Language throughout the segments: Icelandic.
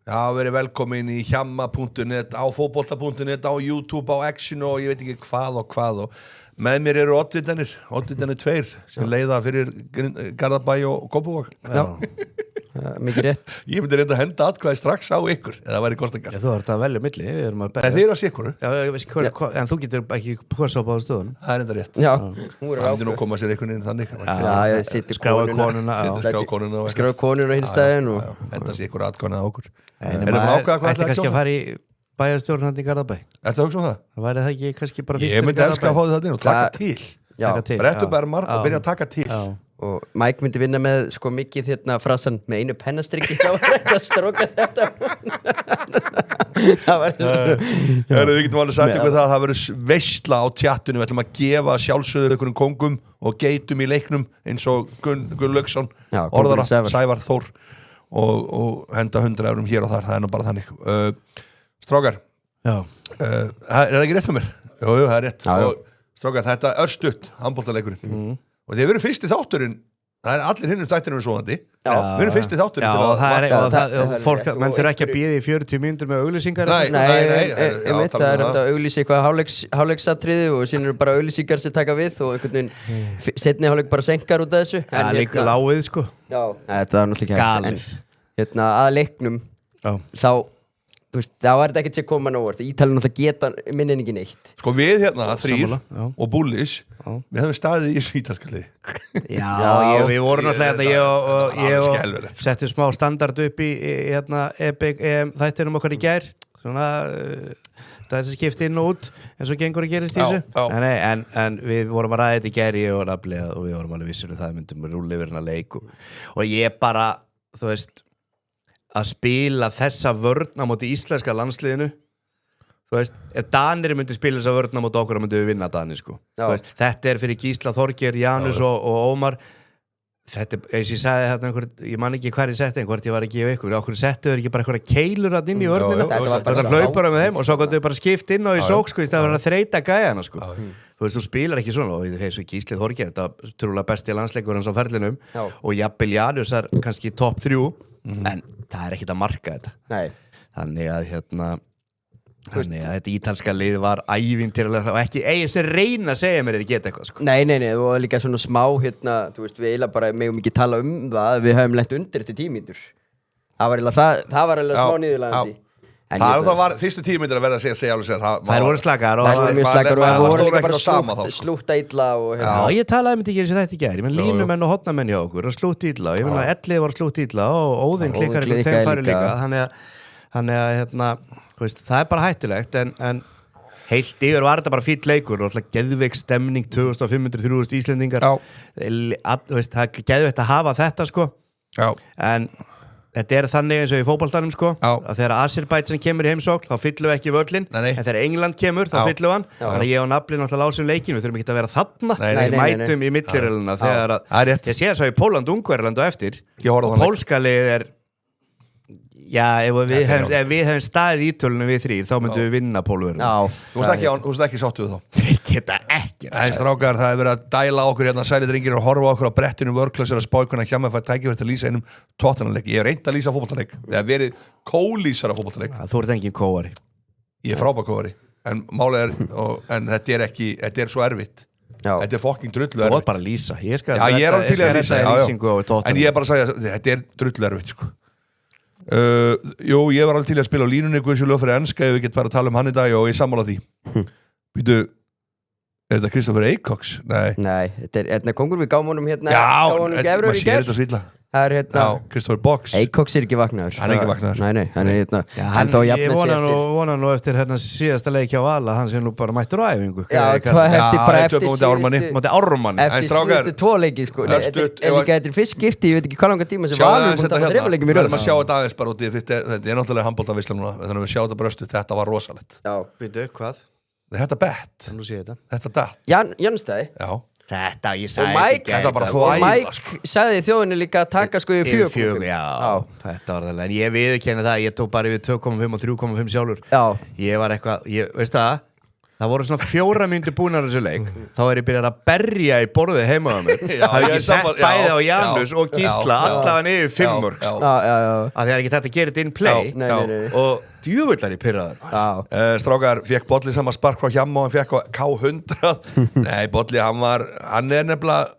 Já, verið velkomin í hjamma.net, á fótbolta.net, á YouTube, á Action og ég veit ekki hvað og með mér eru oddvitanir 2 sem leiða fyrir Garðabæ og Kópavog. Já. Mikið rétt. Ég myndi reynda að henda atkvæði strax á ykkur eða væri kostingar. Já, þú ert að velja milli, við erum að berjast. Þið eru að sé ykkur. Já, en þú getur ekki kosa á báða stöðun. Það er enda rétt. Já. Það myndi nú koma sér einhvern veginn þannig. Já, ég seti konuna. Skráðu konuna hins daginn og henda sé ykkur atkvæðið á okkur. Erum við ákveða hvað ætla kannski að fara í bæjarstjórn hann í Garðabæ? Ertu að hugsa um það? Það væri það ekki kannski bara Ég myndi elska að fá þið það inn og taka til. Brettu bermar og byrja að taka til. Og Mike myndi vinna með sko mikið frasan með einu pennastriki þá var þetta að stróka þetta. Það var Við getum alveg sagt ykkur það verður veisla á tjattunum, við ætlum að gefa sjálfsögður einhverjum kóngum og geitum í leiknum eins og Gunn Lauksson, orðara, Sævar Þór og henda 100 eurum hér og þar, það er nú bara þannig. Strákar, er það ekki rétt fyrir mér? Jú, það er rétt. Og strákar, þetta er örstutt handboltaleikurinn. Og þegar við erum fyrst í þátturinn, það er allir hinnum stættirinn svoandi, við erum fyrst í þátturinn. Já, og það er fólk, menn þurfa ekki að bíða í 40 mínútur með auglýsingar. Nei, það er að auglýsa eitthvað hálfleiksatriði og síðan eru bara auglýsingar sem taka við og einhvern veginn setni hálfleik bara senkar út af þessu. Það er líka láið, sko. Já, þetta er náttúrulega galið. En að leiknum, þá það var þetta ekkert sem koma nóg Ítalinn náttúrulega geta minni ekki neitt Sko við þrír og Bullis við höfum staðið í ítalskalið við vorum náttúrulega ég og settum smá standard upp í Epic þættinum okkar í gær svona það er sem skipt inn og út en svo gengur að gerist í þessu en við vorum að ræða þetta í gær ég og Rafli og við vorum alveg vissir það myndum að rúlla yfir hérna leik og ég bara, þú veist að spila þessa vörn á móti íslenska landsliðinu þú veist, ef Danir myndi spila þessa vörn á móti okkur þá myndi við vinna Danir sko veist, þetta er fyrir Gísla, Þorgeir, Janus og Ómar þetta er, eins og ég sagði þetta einhver, ég man ekki hver ég setti hvort ég var ekki á ykkur, okkur settu þau ekki bara einhverja keilur að inn í vörnina þetta hlaupar með þeim og svo gott þau bara skipt inn og í sók sko, í stað að þreita gæjana sko þú veist, þú spilar ekki svona og þeir svo Gísli Þorgeir þetta er trúlega besti landsleikur hans á ferlinum og jafnvel Janus er kannski topp 3 en það er ekkert að marka þetta þannig að þetta ítalska lið var ævintýralega og ekki eigin sem reyna að segja mér geta eitthvað sko. Nei, það var líka svona smá þú veist, við eiginlega bara megum ekki tala það við höfum lent undir eftir 10 mínútur það var eiginlega smá niðurlagandi Það var fyrstu 10 mínútur að verða að segja alveg sér Það voru slakar og það voru líka bara slúta illa Já, ég talaði með ekki þetta í gær ég menn línumenn og hotnamenn hjá okkur og slúta illa ég menn að Ellið var slúta illa og Óðinn klikkar ykkur þeim færi líka þannig að það er bara hættulegt en heilt yfir var þetta bara fínn leikur og alltaf geðveik stemning 2500-3000 Íslendingar það er geðveikt að hafa þetta sko en þetta er þannig eins og í fótboltanum sko að þegar Azerbaijan kemur í heimsókn þá fyllum við ekki völlin en þegar England kemur þá fyllum við hann þannig að ég og Nafli náttúrulega lásum leikin við þurfum ekki að vera þarna við mætum í milliröluna þegar ég sé það svo í Póland-Ungverland og eftir og pólska lið er ef við hefum staðið í tölunum við þrír þá myndum við vinna Pólverðinu Þú veist ekki sáttu við þá Þeir geta ekki Strákar, það er verið að dæla okkur hérna sæli drengir og horfa okkur á brettinu vörklausir að spákuna hjá með að fæ tækifæri til að lýsa einum tóttananleik Ég hef reynt að lýsa fótboltaleik Það hef verið kólýsar af fótboltaleik Þú ert engin kóari Ég er frábær kóari En málið en þetta er svo erfitt Þetta er fucking drullu erfitt Þú ert bara að lýsa Ég er alveg til að lýsa En ég er bara að segja þetta er drullu erfitt sko Jú, ég var alveg til að spila á línunni Guðsjólöf fyrir enska, ef við getum bara að tala um hann í dag og ég sammála því Býtu, er þetta Kristoffer Eikóks? Nei, þetta er kongur við gáum honum Já, maður sér þetta svilla Það er Kristoffer Box Eikóks er ekki vaknaður Hann er ekki vaknaður Nei, hann er Ég vona nú eftir síðasta leik hjá Vala hann sé nú bara mættur á æfingu eftir síðustu 2 leiki sko En líka eftir fyrst skipti, ég veit ekki hvað langar tíma sem Valur búin að taka dreifleikum í röð Við erum að sjá þetta aðeins bara úti Þetta er náttúrulega handboltaveisla núna Þannig að við sjá þetta bröstu, þetta var rosalegt Býtu, hvað? Þetta bett Þetta datt Jönstæði Þetta, ég sagði ekki Og Mike sagði þjóðinni líka að taka sko í 4,5 Já, þetta var það En ég viðurkenni það, ég tók bara yfir 2,5 og 3,5 sjálfur Ég var eitthvað, veistu það Það voru svona 4 mínútur búnar þessu leik. Þá ég byrjað að berja í borðið heima á mig. Það ekki sett bæði á Janus og Gísla allavega yfir 5 mörg. Að það ekki þetta að gera þetta in play. Og djúvullar í pirraður. Strákar, fekk Bolli sama spark frá Hjamma og hann fekk á K100. Nei, Bolli, hann nefnilega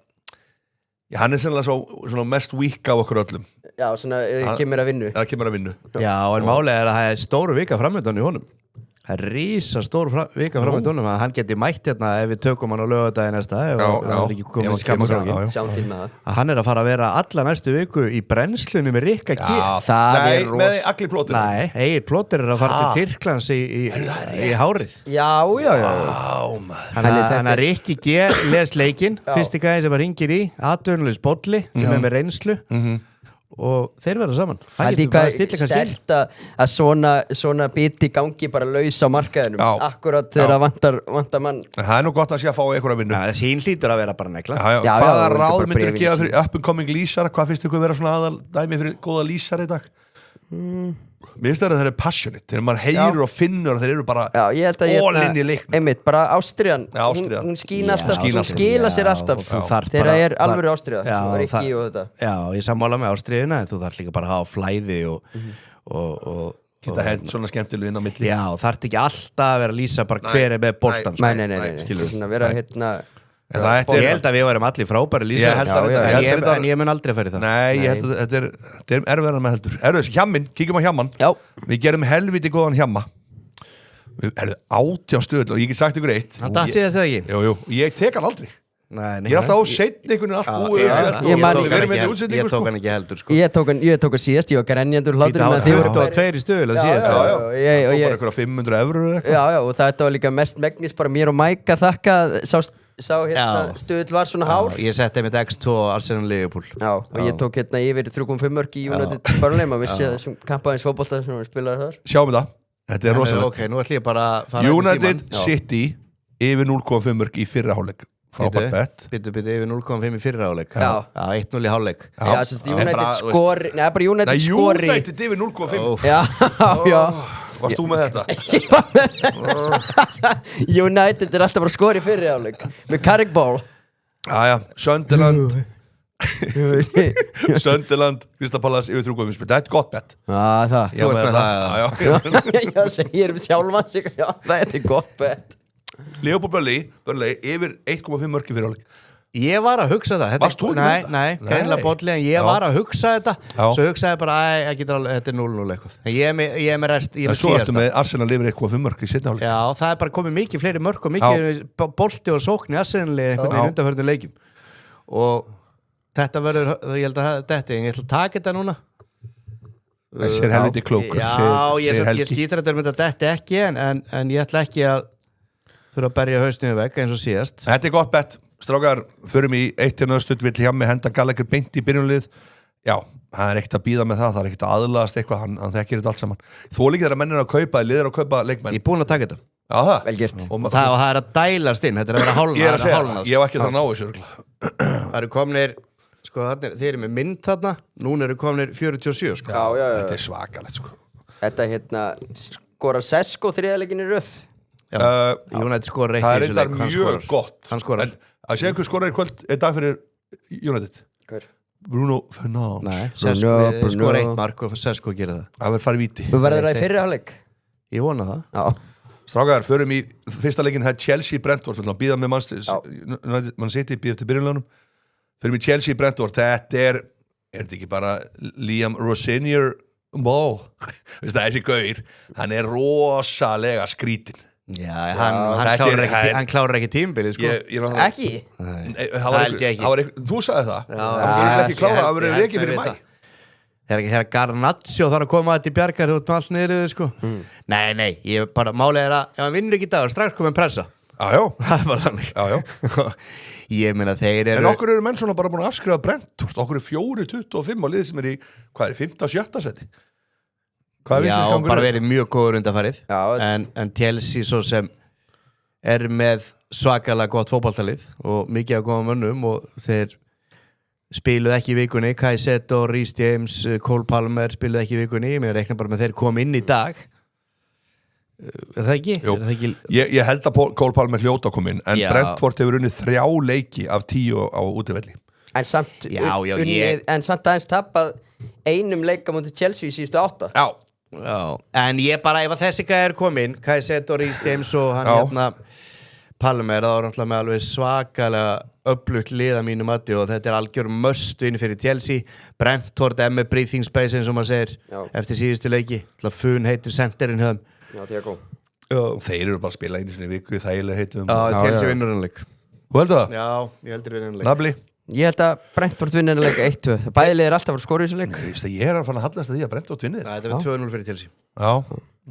hann sennilega svona mest weak af okkur öllum. Já, svona kemur að vinnu. Það kemur að vinnu. Já, en málið að það stóru vika framöndan í honum. Það rísa stór vika framöndan að hann geti mætt hérna ef við tökum hann á laugardaginn næsta ef það ekki komið skammakrákin. Sjáum til með það. Hann að fara að vera alla næstu viku í brennslunni með Rikka G. Nei, með Agli Plóter. Nei, Egil Plóter að fara til Tyrklands í hárið. Já. Hann að Rikki G les leikinn, fyrsti gæði sem að ringir í atvinnulegs Bolli sem með reynslu og þeir verða saman. Það er sterkt að svona biti gangi bara laus á markaðinum akkurat þegar vantar mann. Það er nú gott að sé að fá einhverja vinnu. Það sín hlýtur að vera bara negla. Hvaða ráð myndir að gefa fyrir up and coming lýsara? Hvað finnst ykkur vera svona aðal dæmi fyrir góða lýsara í dag? Mér finnst það að þeir eru passionate, þegar maður heyrir og finnur og þeir eru bara all in í leiknum. Einmitt, bara ástríðan, hún skín alltaf, hún skila sér alltaf þegar það er alveg ástríða og Rikki og þetta. Já, ég sammála með ástríðuna en þú þarf líka bara að hafa flæði og geta hent svona skemmtileg inn á milli. Já, þarf ekki alltaf að vera að lýsa bara hver með boltan. Nei, svona vera ég held að við varum allir frábæri lýsar en ég mun aldrei að færi það. Nei, ég held að þetta er erfiðara með heldur. Þessi Hjammin, kíkjum á Hjamman. Við gerum helviti góðan Hjamma. Við erum 18 stöðl og ég get sagt ykkur eitt. Hann datt síðast eða ekki? Jú, ég tek hann aldrei. Ég er alltaf á seinni einhvern veginn allt búið. Ég tók hann ekki heldur sko. Ég tók hann síðast, ég var grenjandur hlátur með því voru það 2 í stöðl síðast. Já, bara eitthvað 500 € eða eitthvað. Já, og þetta var líka mest megnis bara mér og Mike að þakka sá hérna stöðl var svona hár. Ég setti með X2 Arsenal Liverpool. Já, og ég tók hérna yfir 3,5 mörk í United Burnley, maður vissi þessum kampaðins fótbolta sem við spilaði þar. Sjáum við það, þetta er rosalegt. Ok, nú ætlum ég bara að fara United City yfir 0,5 mörk í fyrra hálfleik. Frábært bett. Byttu yfir 0,5 í fyrra hálfleik. Já, 1-0 í hálfleik. Já, þess að United skori, neða bara United skori. United yfir 0,5. Já. Varst þú með þetta? Ég var með þetta. United er alltaf bara skori fyrri hálfleik með Carrick Ball. Jæja, Sunderland Crystal Palace yfir 3,5. Þetta er gott bett. Það. Þú ert með það. Já, segir sjálfan sig. Já, þetta er gott bett. Liverpool Burnley yfir 1,5 mörk í fyrri hálfleik. Ég var að hugsa það. Varst þú ekki? Nei, greinlega Bolli, en ég var að hugsa þetta. Svo hugsaði bara, þetta er 0-0 eitthvað. En ég er með rest, ég er með síðasta. Svo ertu með Arsenal yfir 1,5 mörk í seinni hálfleik. Já, það er bara komið mikið fleiri mörk og mikið bolti og sókn í Arsenal einhvern veginn undanförnum leikjum. Og þetta verður, ég held að þetta, ég ætla að taka þetta núna. Það sér helviti klókur. Já, ég skýtar þetta með þetta ekki, en ég ætla ekki að þurfa að berja hausnum í vegg eins og síðast. Þetta er gott bett. Strákar, förum í 1-1 vill Hjammi henda Gallagher beint í byrjunlið. Já, hann er ekkert að býða með það er ekkert að aðlagast eitthvað, hann þekkir þetta allt saman. Þó líka þegar menn er að kaupa, liðir að kaupa leikmenn. Ég er búinn að taka þetta. Já, það? Vel gert. Og það er að dælast inn, þetta er að vera hálna. Ég er að segja, ég hef ekki það að ná þessu örgla. Það eru komnir, sko, þeir eru með mynd þarna, núna eru komnir 47, sko. Já. Þetta er svakalegt, sko. Þetta hérna, skorar Sesko þriðarleikin í röð. United skorar ekki í þessu leik. Það er mjög gott. Hann skorar. Að segja hver skorar í kvöld er dag fyrir United. Hver? Bruno Fernandes. Nei, Sesko skor 1 mark og Sesko gerir það. Það verður farið víti. Þú verður það í fyrri hálfleik? Ég vona það. Já. Strákar, förum í fyrsta leikin, það er Chelsea Brentford, við ætlum að bíða með Man City, bíða eftir byrjunlegunum. Förum í Chelsea Brentford, þetta er þetta ekki bara Liam Rosenior Ball? Þessi gaur, hann er rosalega skrítin. Já, hann klárar ekki tímabilið, sko. Ekki? Það held ég ekki. Þú sagði það. Hann er ekki klárað, hann verður rekið fyrir mæ. Þegar Garnaccio þarf að koma þetta í bjargar út með allt niður, sko. Nei, ég bara, málið er að ef hann vinnur ekki í dag, strax komið pressa. Já. Það er bara þannig. Já. Ég meina þeir eru... En okkur eru menn svona bara búin að afskrifa Brentford, okkur er 4-25 á liði sem er í, hvað er, 5. og 7. seti? Já, bara verið mjög góður undanfarið. En Chelsea svo sem er með svakalega gott fótboltalið og mikið að góða mönnum og þeir spiluð ekki í vikunni. Caicedo, Reece James, Cole Palmer spiluð ekki í vikunni. Mér reikna bara með þeir kom inn í dag. það ekki? Jú, ég held að Cole Palmer hljóta að koma inn en Brentford hefur unnið 3 leiki af 10 á útivelli en samt aðeins tappað einum leik á móti Chelsea í síðustu 8 en ég bara, ef að þessi gæði komin Kajsett og Rhys James og hann Palmer, það var náttúrulega með alveg svakalega upplugt liða mínu mati og þetta algjör must-win fyrir Chelsea Brentford með breathing space eins og maður segir eftir síðustu leiki fun heitur senterinn höfum þeir eru bara að spila einu sinni viku þægilega heitum Chelsea vinnur hann leik Þú heldur það? Já, ég heldur vinnur hann leik Nabli? Ég held að Brentford vinnur hann leik 1-2 bæðilega alltaf að skora í þessu leik Ég að fara að hallast að því að Brentford vinnir Þetta var 2-0 fyrir Chelsea Já,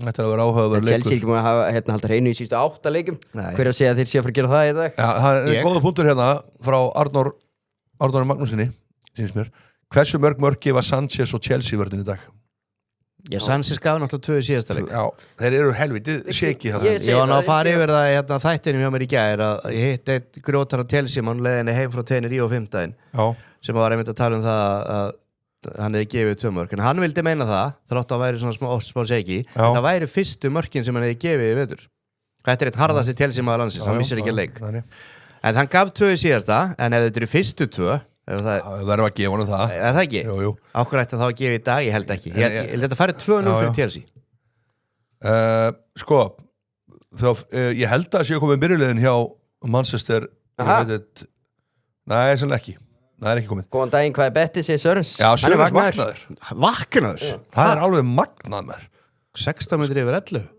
þetta er að vera áhugaverður leikur Chelsea ekki múið að hafa halda hreinu í síðustu 8 leikum Hver að segja að þeir sé að fara að gera það í dag? Já, það er góða punktur hérna frá Arnóri Magnúsinni Hversu mörg gefa Sanchez og Chelsea vörðin í dag? Já, Sanchez gaf náttúrulega 2 í síðasta leik Já, þeir eru helvitið shaky Ég var ná að fara yfir það þættinum hjá mér í gær að ég hitt eitt grótar á Chelsea mann leiðinni heim frá Tenerife á 5. sem var einmitt að tala um það að hann hefði gefið 2 mörk en hann vildi meina það, þrátt að væri svona smá shaky það væri fyrstu mörkin sem hann hefði gefið í vetur Þetta er eitt harðasti Chelsea maður landsins, hann missir ekki leik en hann gaf 2 í síðasta en ef þetta eru fyrstu 2 Það verður að gefa honum það Er það ekki? Jú. Ákveð ætti þá að gefa í dag, ég held ekki Ég held að þetta færi 2-0 fyrir Chelsea Sko ég held að það sé komið byrjulegin hjá Manchester United Nei, sannlega ekki Það er ekki komið Góðan daginn, hvað er bettið, segir Sörens? Já, Sörens vaknaður Vaknaður? Það er alveg magnað mér 16 metri yfir 11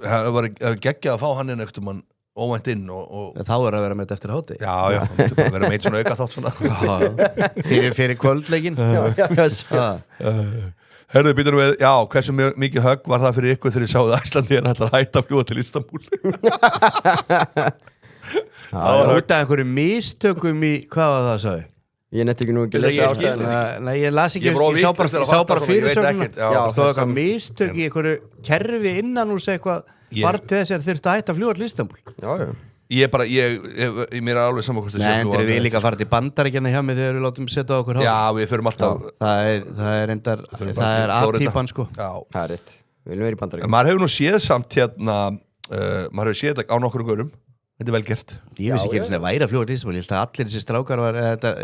Það var geggjað að fá hann inn eftir mann óvænt inn og þá er að vera með þetta eftir háti Já, það myndi bara vera meitt svona auka þátt svona fyrir kvöldleikin Herðu, býtum við, já, hversu mikið högg var það fyrir ykkur þegar ég sáði Æslandi en ætlar að hætta að fljúga til Istanbul Það var út af einhverju mistökum í, hvað var það, sagði? Ég netti ekki nú ekki lesa ástæðinu Nei, ég las ekki, ég sá bara fyrirsögnuna stóð eitthvað mistök í einhverju kerfi innan úr sig eitthvað var til þess að þurfti að hætta að fljúga til Istanbul Mér er alveg saman hvort Nei, endur við líka að fara til Bandaríkjana hjá mig þegar við látum setja á okkur hálf Já, við förum alltaf Það er A-típan sko Það er rétt, við viljum vera í Bandaríkjana Maður hefur nú séð samt hérna maður hefur séð þetta á nokkrum görum Þetta er vel gert Ég vissi ekki einu sinni að væri að fljúga til Istanbul Ég held að allir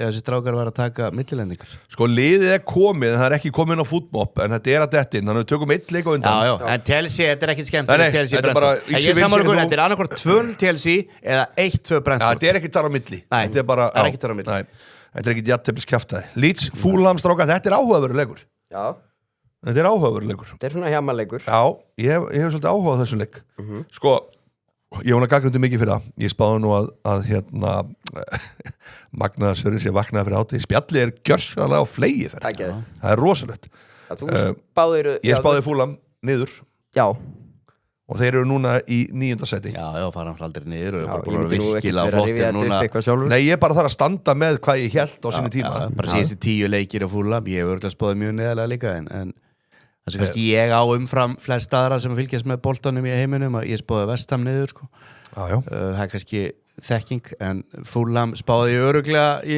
þessi strákar var að taka millilendingar Sko liðið er komið en það er ekki komið inn á fútmopp en þetta er að dettin, þannig að við tökum 1 leik á undan Já, en Chelsea, þetta er ekkit skemmt Ég er samanlega guð, þetta er annarkvort 2 Chelsea eða 1-2 Brentford Þetta er ekkit þar á milli Þetta er ekkit þar á milli Þetta er ekkit jafntefliskjaftaði Leeds, Fulham strákar, þetta er áhugaverður leikur Þetta er áhugaverður leikur Þetta er svona hjamaleikur Já, ég hef svolítið áhuga á þessum leik Sko ég var gagnrýndi mikið fyrir það ég spáði nú að hérna Magnaða Sörens ég vaknaði fyrir hátíð spjalli er gjörsanlega á flegi það er rosalegt ég spáði Fulham niður og þeir eru núna í 9. sæti já, fara hann aldrei niður og bara búin að virkilega flottir núna Nei, ég bara þarf að standa með hvað ég held á sinni tíma bara síðustu 10 leikir á Fulham ég hef örgulega spáði mjög neðalega líka en það sem kannski ég á umfram flest aðra sem fylgjast með boltanum í heiminum að ég spáði West Ham niður sko. Það er kannski þekking en Fulham spáði öruglega í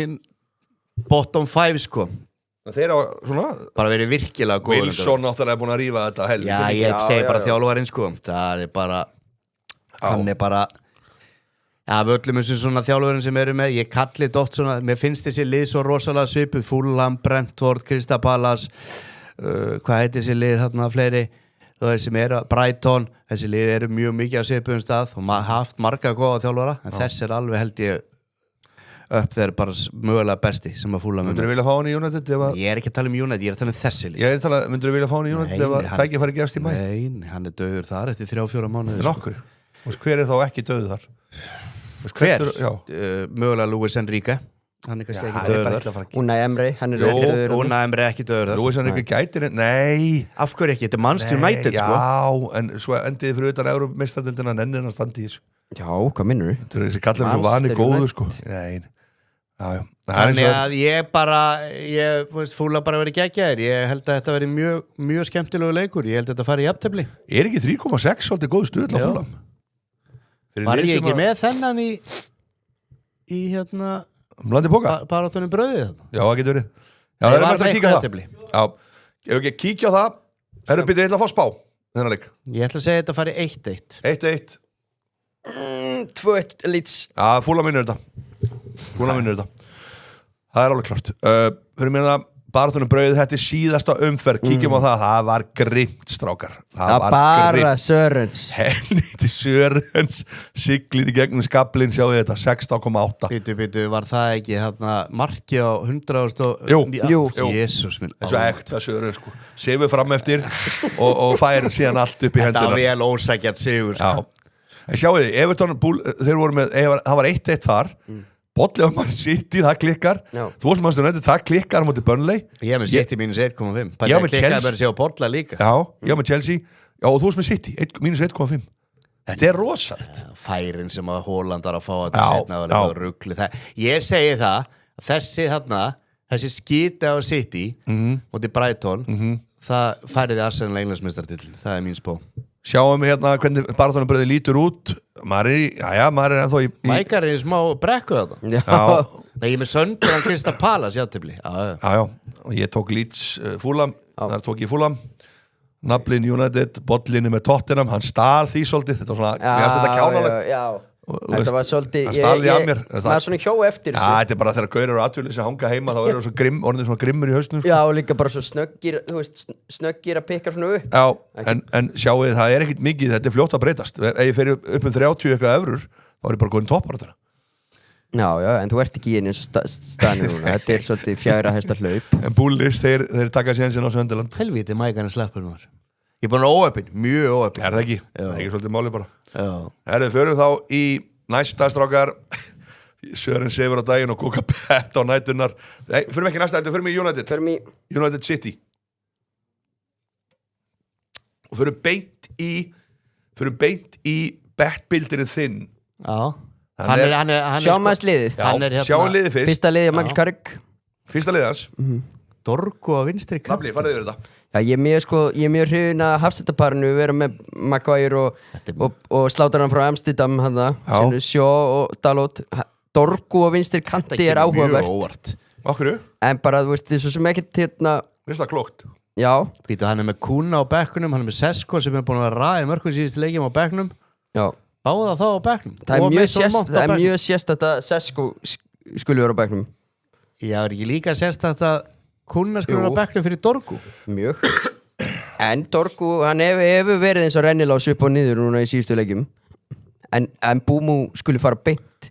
bottom 5 sko. Þeir á svona bara verið virkilega góð Wilson náttúrulega er búin að rífa þetta helviti Já, ég segi bara þjálfarinn sko. Það er bara hann er bara af öllum þessum svona þjálfarinn sem eru með ég kalli dótt svona, mér finnst þessi lið svo rosalega svipuð Fulham, Brentford, Crystal Palace hvað heitir þessi lið þarna fleiri sem eru Brighton þessi lið eru mjög mikið á svipuðum stað og haft marga góða þjálfara en þess er alveg held ég upp þeir bara mögulega besti sem að Fulham Myndur þú vilja fá hann í United? Ég er ekki að tala um United, ég er að tala um þessi lið Myndur þú vilja fá hann í United ef að tækifæri gefst í maí? Nei, hann er döður þar eftir 3-4 mánuði Nokkur? Hver er þá ekki döður þar? Hver? Mögulega Luis Enrique hann er kannski ekki döður þar Unai Emery, hann er döður Unai Emery ekki döður þar Luis Enrique gætir Nei Af hverju ekki? Þetta er Manchester United sko Já, en svo endiði fyrir utan Evrópumeistaradeildina en ennir hann standi í þessu Já, hvað minnur þú? Þetta er þessi kallar svo vani góðu sko Nei Þannig að ég bara Fulham bara verið geggjaðir ég held að þetta verið mjög skemmtilegu leikur ég held að þetta fari í jafntefli Er ekki 3,6 svolítið góð stuðl á Fulham? Var ég ekki með þennan í hérna Blandi póka? Baráttunum brauðið Já, það getur verið Já, það er að kíkja það Já, ef ekki kíkja á það Herru, byrja, ég ætla að fá spá þennan leik? Ég ætla að segja þetta fari 1-1 1-1 2-1 Leeds. Já, Fulham vinnur þetta Það er alveg klart Fyrir mér það Barþunum brauðið, þetta síðasta umferð Kíkjum á það var grimt strákar Það var bara Sörens Helviti Sörens siglir í gegnum skablin, sjáu þetta 16,8 Býtu, var það ekki þarna marki á 100 Jú. Jesús minn eins og ekta Sörens sko Sefur fram eftir og fær síðan allt upp í hendina Þetta var vel ósækjart sigur sko. En sjáu þið, Everton þeir voru með, það var 1-1 þar Bolli á mann City, það klikkar Þú varst mannstur nættið, það klikkar á móti Burnley Ég hef með City -1,5 Ég hef með Chelsea bara að sjá Bolla líka Já, ég hef með Chelsea Já, og þú varst með City, -1,5 Þetta er rosalegt Færin sem að Hollandar að fá þetta setna var eitthvað rugli Ég segi það, þessi skita á City móti Brighton það færiði Arsenal Englandsmeistaratitil Það er mín spá Sjáum hérna hvernig baráttunabröðið lítur út maður er ennþá í Mækar er í smá brekku þetta Nei, ég er með Söndur Krista Palace játefli Já, og ég tók Leeds Fulham þar tók ég Fulham Nablin United, bollinni með Tottenham hann stal því svolítið, þetta var svona mér finnst þetta kjánalegt Já, þetta var svolítið hann stal því að mér það er svona hjó eftir þetta er bara þegar gaurar og atvinnleysi hanga heima þá eru orðin svona grimmur í hausnum Já, og líka bara svo snöggir þú veist, snöggir að pikka svona upp Já, en sjáu þið, það er ekkit mikið þetta er fljótt að breytast, ef ég fer upp 30 eitthvað evrur, þá er ég bara góðin toppar þetta Já, en þú ert ekki í einu staðinu núna þetta er svolítið 4 hesta hlaup En Bullis, þeir taka sénsinn á Sönderland Helvíti, Mækarinn sleppur var Ég er búin óöppin, mjög óöppin Er það ekki? Það er ekki svolítið máli bara Herðu, förum þá í næsta strákar Sören sefur á daginn og kúka bett á nætunar Förum ekki næsta, förum í United United City Og förum beint í bettbildinu þinn Já Sjáum aðeins liðið Sjáum liðið fyrst Fyrsta liðið Michael Carrick Fyrsta liðið hans Dorgu á vinstri Nafli, farið yfir þetta Já, ég er mjög hrifin að hafsættaparinu vera með Maguire og Slátaran frá Amsterdam Sjó og Dalot Dorgu á vinstri kanti er áhugavert Okkur? En bara, þú veist, það er svo sem ekkert Vist það klókt? Já Býtu, hann er með Kuna á bekknum, hann er með Sesko sem er búin að ræða mörgum síðustu leikjum á bekknum Já Báða þá á bekknum Það er mjög sérstætt að Sesko skuli vera á bekknum Já, er ekki líka sérstætt að Kuna skuli vera á bekknum fyrir Dorgu Mjög En Dorgu, hann hefur verið eins og rennilás upp og niður núna í síðustu leikjum En Búmú skuli fara beint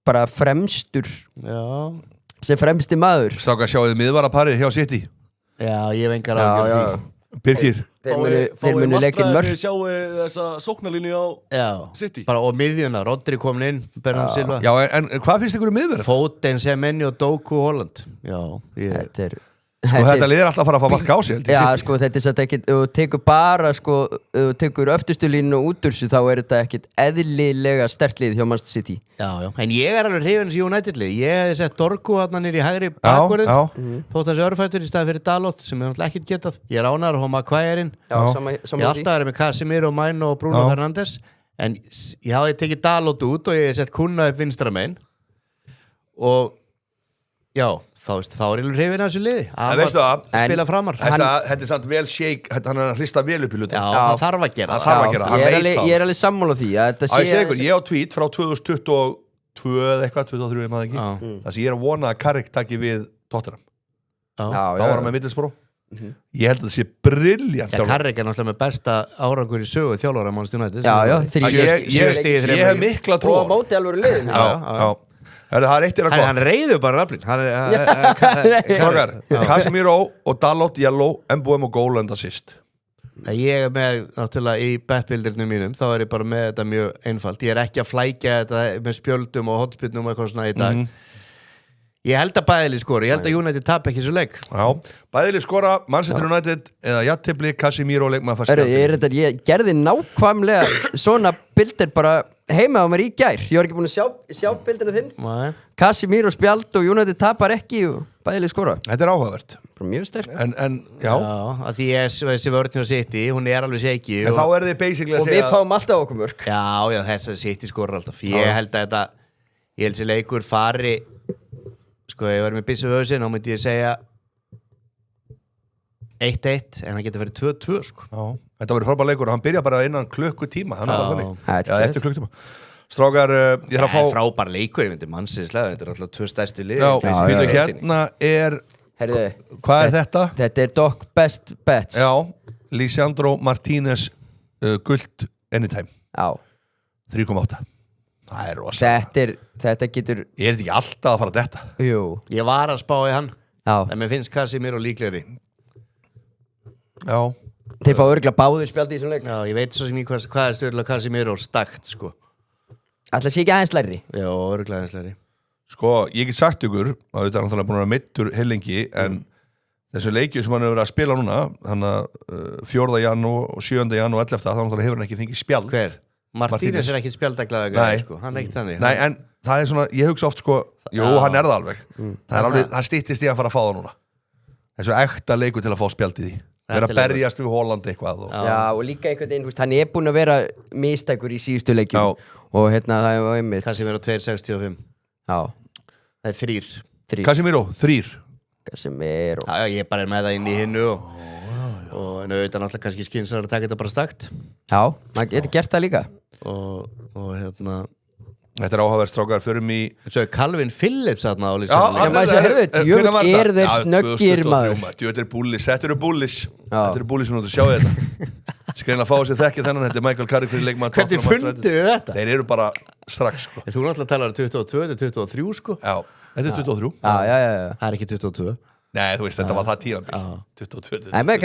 bara fremstur sem fremsti maður Stráka, sjáuðu miðvaraparið hjá City Já, ég hef engar ágjörð því Birgir Þeir munu leikinn mörg Sjáu þessa sóknarlínu á City bara, og miðjuna, Rodri komin inn Bernardo Silva Já, en hvað finnst ykkur miðverð? Foden, Semenyo, Doku, Holland Já, Þetta er Og þetta lið er alltaf að fara að fá mark á sig Já, sko, þetta er satt ekkert ef þú tekur bara, sko, ef þú tekur öftustu línu út úr þessu, þá er þetta ekkert eðlilega sterkt lið hjá Manchester City Já, en ég er alveg hrifinn þessi United lið Ég hefði sett Dorgu hann nýr í hægri bakvörðin Þótt þessi örfættur í staði fyrir Dalot sem er náttúrulega ekkert getað Ég er ánægður að hafa Maguireinn Ég alltaf er með Casemiro, Maino og Bruno Fernandes En ég hafði tekið Dalot út og ég hefði sett Kuna upp vinstra megin Og já þá er ég hrifinn af þessu liði að spila framar Þetta er samt vel shake hann er að hrista vel upp í hluti það þarf að gera Ég er alveg sammála því ég á tweet frá 2022 eða eitthvað, 2023 ég maður ekki það sem ég er að vona að Carrick taki við Tottenham þá var hann með Middlesbrough ég held að það sé brilljant Carrick er náttúrulega með besta árangur í sögu þjálfara Manchester United ég hef mikla trú og móti alveg liðin Það er eitt er að hann reyður bara raflin Strákar, Casemiro og Dalot yellow, MBM og Goland assist Ég er með náttúrulega í bettbildirnum mínum þá er ég bara með þetta mjög einfalt Ég er ekki að flækja þetta með spjöldum og hotspinnum og eitthvað svona í dag Ég held að Bæðili skora, ég held að United tap ekki svo leik Bæðili skora, Manchester United eða jafntefli, Casemiro leikmaður fast Ég gerði nákvæmlega svona bildir bara heima á mér í gær Ég var ekki búin að sjá bildina þinn Casemiro spjald og United tapar ekki og Bæðili skora Þetta er áhugavert Mjög sterk Já, að því þessi vörðin á City, hún er alveg shaky En þá er þið basically að segja Og við fáum alltaf okkur mörg Já, þess að City skora alltaf Ég held að þessi leikur fari Sko, ef ég verið með byssu hausinn, þá myndi ég segja 1-1, en það getur verið 2-2, sko. Þetta verður frábær leikur og hann byrja bara innan klukkutíma eftir klukkutíma Strákar, ég þarf að fá frábær leikur, ég myndi mannsinslega þetta alltaf 2 stærstu lið hérna hvað þetta? Þetta Doc Best Bets Lisandro Martínez gult anytime 3,8 það rosa þetta getur ég ekki alltaf að fara að detta jú ég var að spá í hann en mér finnst Casemiro líklegri þeir fá örgulega báður spjaldi í þessum leik ég veit svo sem ég hvað stöðulega Casemiro stakt sko Ætla sé ekki aðeins læri? Já, örgulega aðeins læri Sko, ég get sagt ykkur að þetta er náttúrulega búin að vera meiddur heilengi en þessu leikju sem hann hefur verið að spila núna þannig að 4. janúar og 7. janúar og 11. þá náttúrulega hefur hann ekki fengið spjald Hver? Martínez er ekki spjaldaglaða sko. Hann er ekki þannig Nei, en það er svona, ég hugsa oft sko jú, hann er það alveg það styttist í að fara að fá það núna þessu ekta leiku til að fá spjaldið í vera að berjast við Holland eitthvað Já, og líka einhvern veginn, hann er búin að vera mistækur í síðustu leikjum og hérna það var einmitt Casemiro 2.65 Já Það er 3 Casemiro, 3 Casemiro Já, ég bara er með það inn í hinnu og en auðvitað náttúrulega kannski skynsaður að taka þetta bara stakt Já, maður getur gert það líka og hérna Þetta er áhugaverð strákar, förum í Svo er Calvin Phillips aðna á Já, maður sé, heyrðu, djöfull er þeir snöggir maður Djöfull er bullis, þetta eru bullis Þetta eru bullis, þú sjáu þetta Skreina að fá sér þekki þennan, þetta er Michael Carrick fyrir leikmann Hvernig funduðu þetta? Þeir eru bara strax sko. Þú náttúrulega talar 22, þetta er 23 sko Já, þetta er 23 Já Það er ekki 22 Nei, þú veist, þetta var það tímabil 22 Nei, menn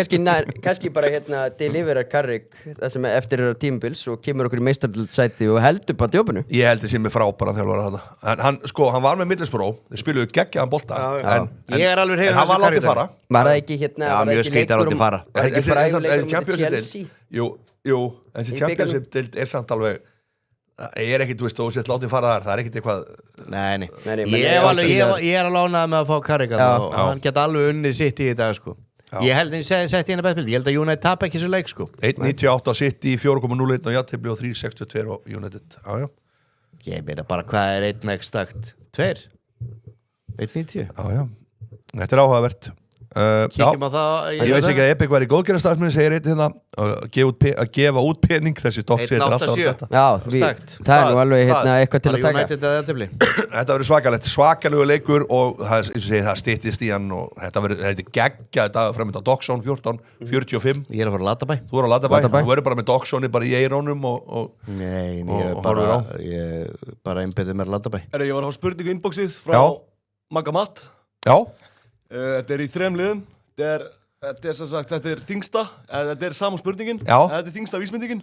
kannski bara hérna deliverar Carrick það sem eftir tímabils og kemur okkur í meistaraldsæti og heldur bara djópinu Ég held þessi með frábæran þjálfara þarna en hann var með Middlesbrough þeir spiluðu geggjaðan bolta en hann var látið fara Var það ekki hérna Já, mjög skrítar látið fara Var það ekki frægur leikur með Chelsea? Jú, en þessi Championship er samt alveg ég er ekkit, þú veist, þú sett látið fara þar það er ekkit eitthvað Nei. Ég er að lána með að fá Carrick og hann geta alveg unnið sitt í dag sko. Ég held að ég sett í hérna bestbild ég held að United tap ekki þessu leik sko. 1.98 City, 4.01 og jafntefli og 3.62 og United Ég meina bara hvað er 1x stakt 2 1.90 Þetta er áhugavert Kíkjum á það Ég veist ekki að Epic var í góðgerðarstarfsmenn segir eitt hérna að gefa út pening þessi dótt sér alltaf það er nú alveg hérna eitthvað til að taka Þetta verður svakalegu leikur og það styttist í hann og þetta verður geggjað dag framönda Doxon 14:45 Ég er að fara að Latabæ Þú er að Latabæ Þú verður bara með Doxoni bara í eirónum Nei, ég bara einbetið mér Latabæ Ég var að hafa spurningu í inboxið frá Magamat Já Þetta er í 3 liðum Þetta er sem sagt, þetta er þingsta Þetta er sama spurningin Þetta er þingsta vísbendingin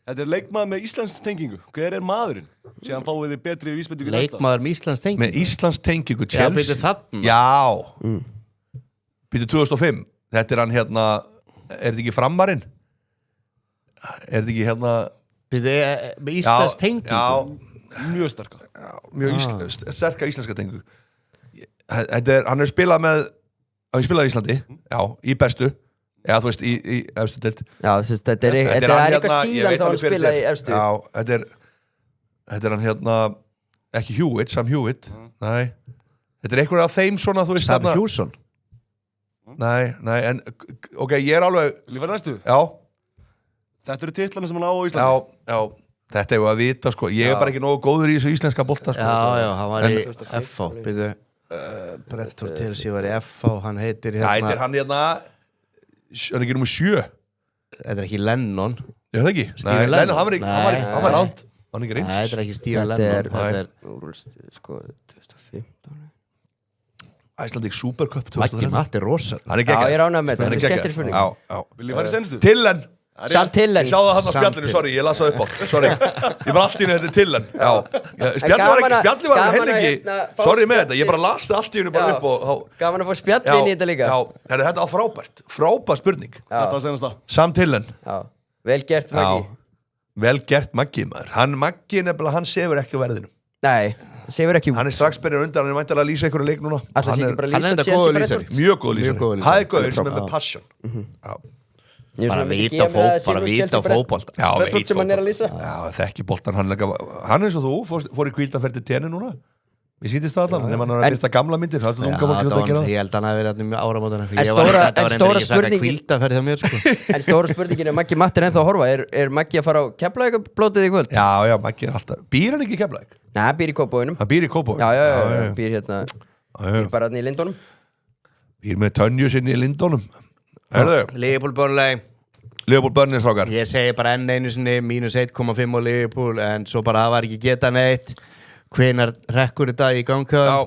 Þetta er leikmaður með Íslands tengingu Hver er maðurinn? Síðan fáið þið betri vísbendingu Leikmaður með Íslands tengingu? Með Íslands tengingu Já, byrju þarna Já Byrju 2005 Þetta er hann hérna Er þetta ekki framarinn? Er þetta ekki hérna Byrju með Íslands tengingu? Já Mjög sterka Mjög sterka íslenska tengingu Hann er spilað með hann spilaði í Íslandi, já, í bestu já, þú veist, í efstu deild Já, þetta er eitthvað síðan þá hann spilaði í efstu Já, þetta er hann hérna ekki Hewitt, Sam Hewitt Nei, þetta er eitthvað af þeim svona, þú veist Sam Hjússon Nei, en, ok, ég er alveg Vil ég vera næstu? Já Þetta eru titlarnir sem hann á Íslandi Já, þetta er að vita, sko Ég er bara ekki nógu góður í þessu íslenska bolta, sko Já, hann var í FH, byrju Brentford Chelsea var í FH hann heitir hérna Það heitir hann hérna hann er ekki nummer 7 Þetta er ekki Lennon Ég veit ekki Nei, Lennon, hann var ránt Hann er ekki reyns Nei, þetta er ekki Steve Lennon Þetta er sko 2015 Icelandic Supercup Maggi Matt er rosa Hann er geggjað Já, ég ránaði með þetta Þetta er skemmtir fyrir Vil ég vera senstu? Tillen Sam Tillen Ég sá það hann á spjallinu, sorry, ég las það upp á Sorry, ég bara allt í henni, þetta er Tillen Spjalli var ekki heilingi Sorry með þetta, ég bara las það allt í henni bara upp og Gaman að fá spjallin í þetta líka Já, þetta var frábær spurning Þetta var senast það Sam Tillen Vel gert, Maggi Vel gert, Maggi, maður Maggi nefnilega, hann sefur ekki á verðinu Nei, sefur ekki Hann er strax byrjað undan, hann er væntanlega að lýsa einhverju leik núna Mjög góður lýsari Bara vita fótbolta Já, sem hann er að lýsa Já, þekki boltan Hann eins og þú, fór í Hvíldaferð til tenni núna Við sýtist það allan, nema hann að virta gamla myndir. Ég held að hann hafi verið mjög áramótan. En stóra spurningin er Maggi Matti ennþá að horfa. Er Maggi að fara á Keflavíkurblótið í kvöld? Já, Maggi alltaf. Býr hann ekki í Keflavík? Nei, hann býr í Kópavoginum. Hann býr í Kópavoginum? Já, býr hérna. Býr bara hérna í Lindunum. Býr með Tönju sinni í Lindunum. Liverpool Burnley. Liverpool Burnley, strákar. Ég segi bara enn einu sinni, -1,5 á Liverpool, en svo bara það var ekki geta neitt. Hvenær rekkur þetta í gangkjöðum? Já.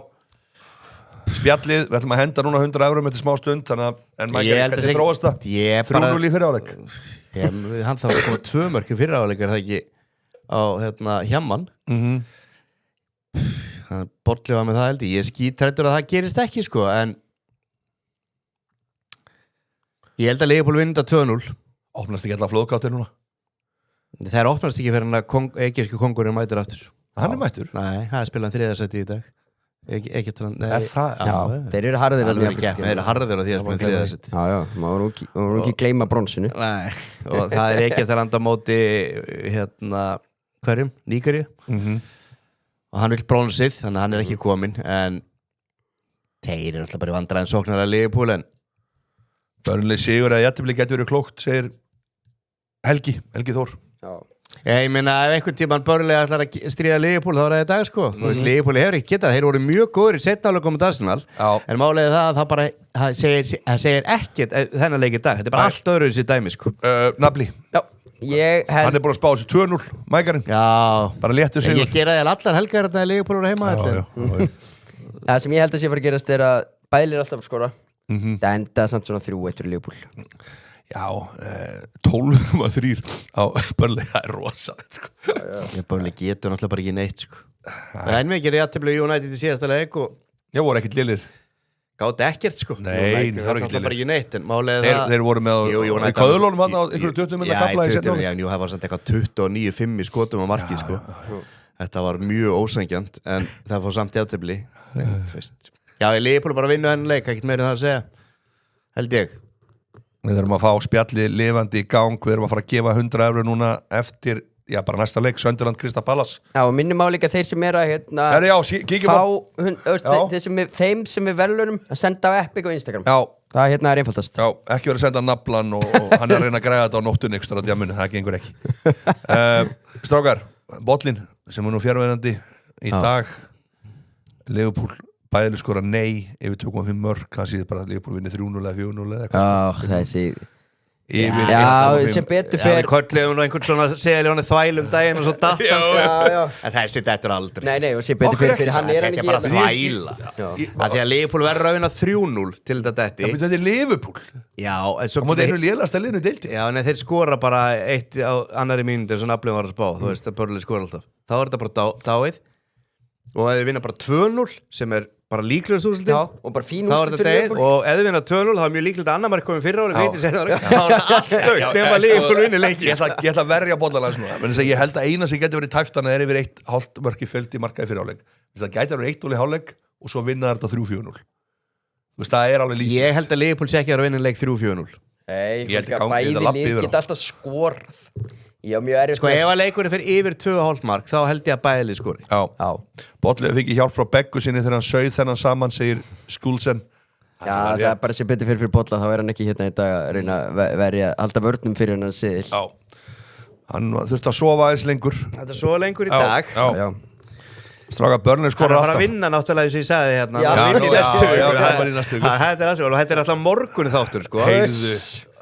Spjallið, við ætlum að henda núna 100 € eftir smá stund, þannig að, en maður ekki hvernig þróast það? 3-0 í fyrri áleik. Hann þarf að koma 2 mörk í fyrri áleik, er það ekki á Hjamman? Þannig að Bolli var með það held ég skítrættur að það gerist ekki, sko, en ég held að Liverpool vinna þetta 2-0. Opnast ekki alltaf flóðgáttir núna? Það opnast ekki fyrir hann að egypski kongurinn mætur aftur. Hann er mættur? Nei, hann spilaði 3. sæti í dag. Þeir eru harðir Þeir eru harðir á því að spila 3. sæti. Já, maður voru ekki gleyma bronsinu. Nei, og það er ekki eftir landa móti hverjum? Nígeríu. Og hann vil bronsið, þannig að hann er ekki kominn, en þeir eru alltaf bara í vandræðin sóknar að Liverpool, en Burnley sigur að jættibli getur verið klókt, segir Helgi Þór. Já. Ég meina, ef einhvern tímann Burnley ætlar að stríða Liverpool, þá er það í dag, sko. Þú veist, Liverpool hefur ekki getað, þeir voru mjög góður í seinni hálfleik á Arsenal, en málið er það bara, það segir ekkert þennan leik í dag. Þetta er bara allt öðru í sér dæmi, sko. Nafli. Já. Hann er búin að spá þessu 2-0, mækarinn. Já. Bara léttu sigur. Ég gera það allar helgar að Liverpool voru heima. Það sem ég held að sé að fara að gerast er að Bælir alltaf að skora. Það enda samt svona 3-1 fyrir Liverpool. Já, 12-3 á Burnley, það er rosalegt, sko. Burnley getur náttúrulega bara ekki neitt, sko. En mikið er jafntefli United í síðasta leik og Já, voru ekkert lélir. Gátt ekkert, sko. Nei, það var ekki bara ekki neitt, en málið þeir voru með í Köðlunum hann á einhverju 20 minna kapla í setna. Já, það var samt eitthvað 29-5 í skotum á markið, sko. Þetta var mjög ósangjant, en það fór samt jafntefli. Já, ég Liverpool bara vinnu henni leik, ekkert meira það að segja. Held ég. Við þurfum að fá spjalli lifandi í gang. Við þurfum að fara að gefa 100 € núna eftir, já, bara næsta leik, Sunderland Crystal Palace. Já, og minnum á líka þeir sem er að þeim sem við velunum að senda á Epic og Instagram. Já. Það er einfaldast. Já, ekki verið að senda naflan og hann er að reyna að græða þetta á nóttunni ykkur á djamunu, það gengur ekki. Strákar, bollin sem er nú fjárverðandi í dag, Liverpool bæðileg skora nei yfir 2,5 mörk, það séð bara að Liverpool vinni 3-0 eða 4-0 eða eitthvað. Þessi Já, sem betur fyrir við köllum einhvern svona seðaljónu þvælum daginn og svo dattan en þessi dettur aldrei Nei, og sem betur fyrir hann er hann ekki bara þvæla því að Liverpool verður að vinna 3-0 til þetta detti þetta er Liverpool Já, en svo og þeir lélasta liðinu deildi Já, en þeir skora bara eitt á annari mínútu eins og nafnum var að spá þú veist að Burnley skora alltaf þá er þetta bara dáið og ef þið vinna bara 2-0 sem er bara líklegast úrslitin og bara fín úrslit fyrir Liverpool og ef þið vinna 2-0 þá er mjög líklegt að annar mark komið fyrra ári þá er það allt dögt nema Liverpool vinni leiki Ég ætla að verja bollalega svona menn ég held að eina sem getur verið tæftana er yfir 1,5 mörki fjöldi markaði fyrir áleik það getur verið 1-0 í hálfleik og svo vinna þetta 3-4-0 það er alveg líkt Ég held að Liverpool sé ekki að vinna leik 3-4-0 Bæði lið geta alltaf skorað Sko ef að leikurinn fyrir yfir 2,5 mark þá held ég að bæði lið skori Já Bollið fikk hjálp frá Beggu sinni þegar hann sauð þennan saman segir Skúlsen Já það er bara sem betur fyrir Bolla þá er hann ekki hérna í dag að reyna að verja alltaf vörnum fyrir hann að siðil Já Hann þurfti að sofa aðeins lengur Þetta er svo lengur í dag Já Stráka Burnley skora alltaf Hann var að vinna náttúrulega eins og ég sagði hérna Þetta er alltaf morgun þáttur sko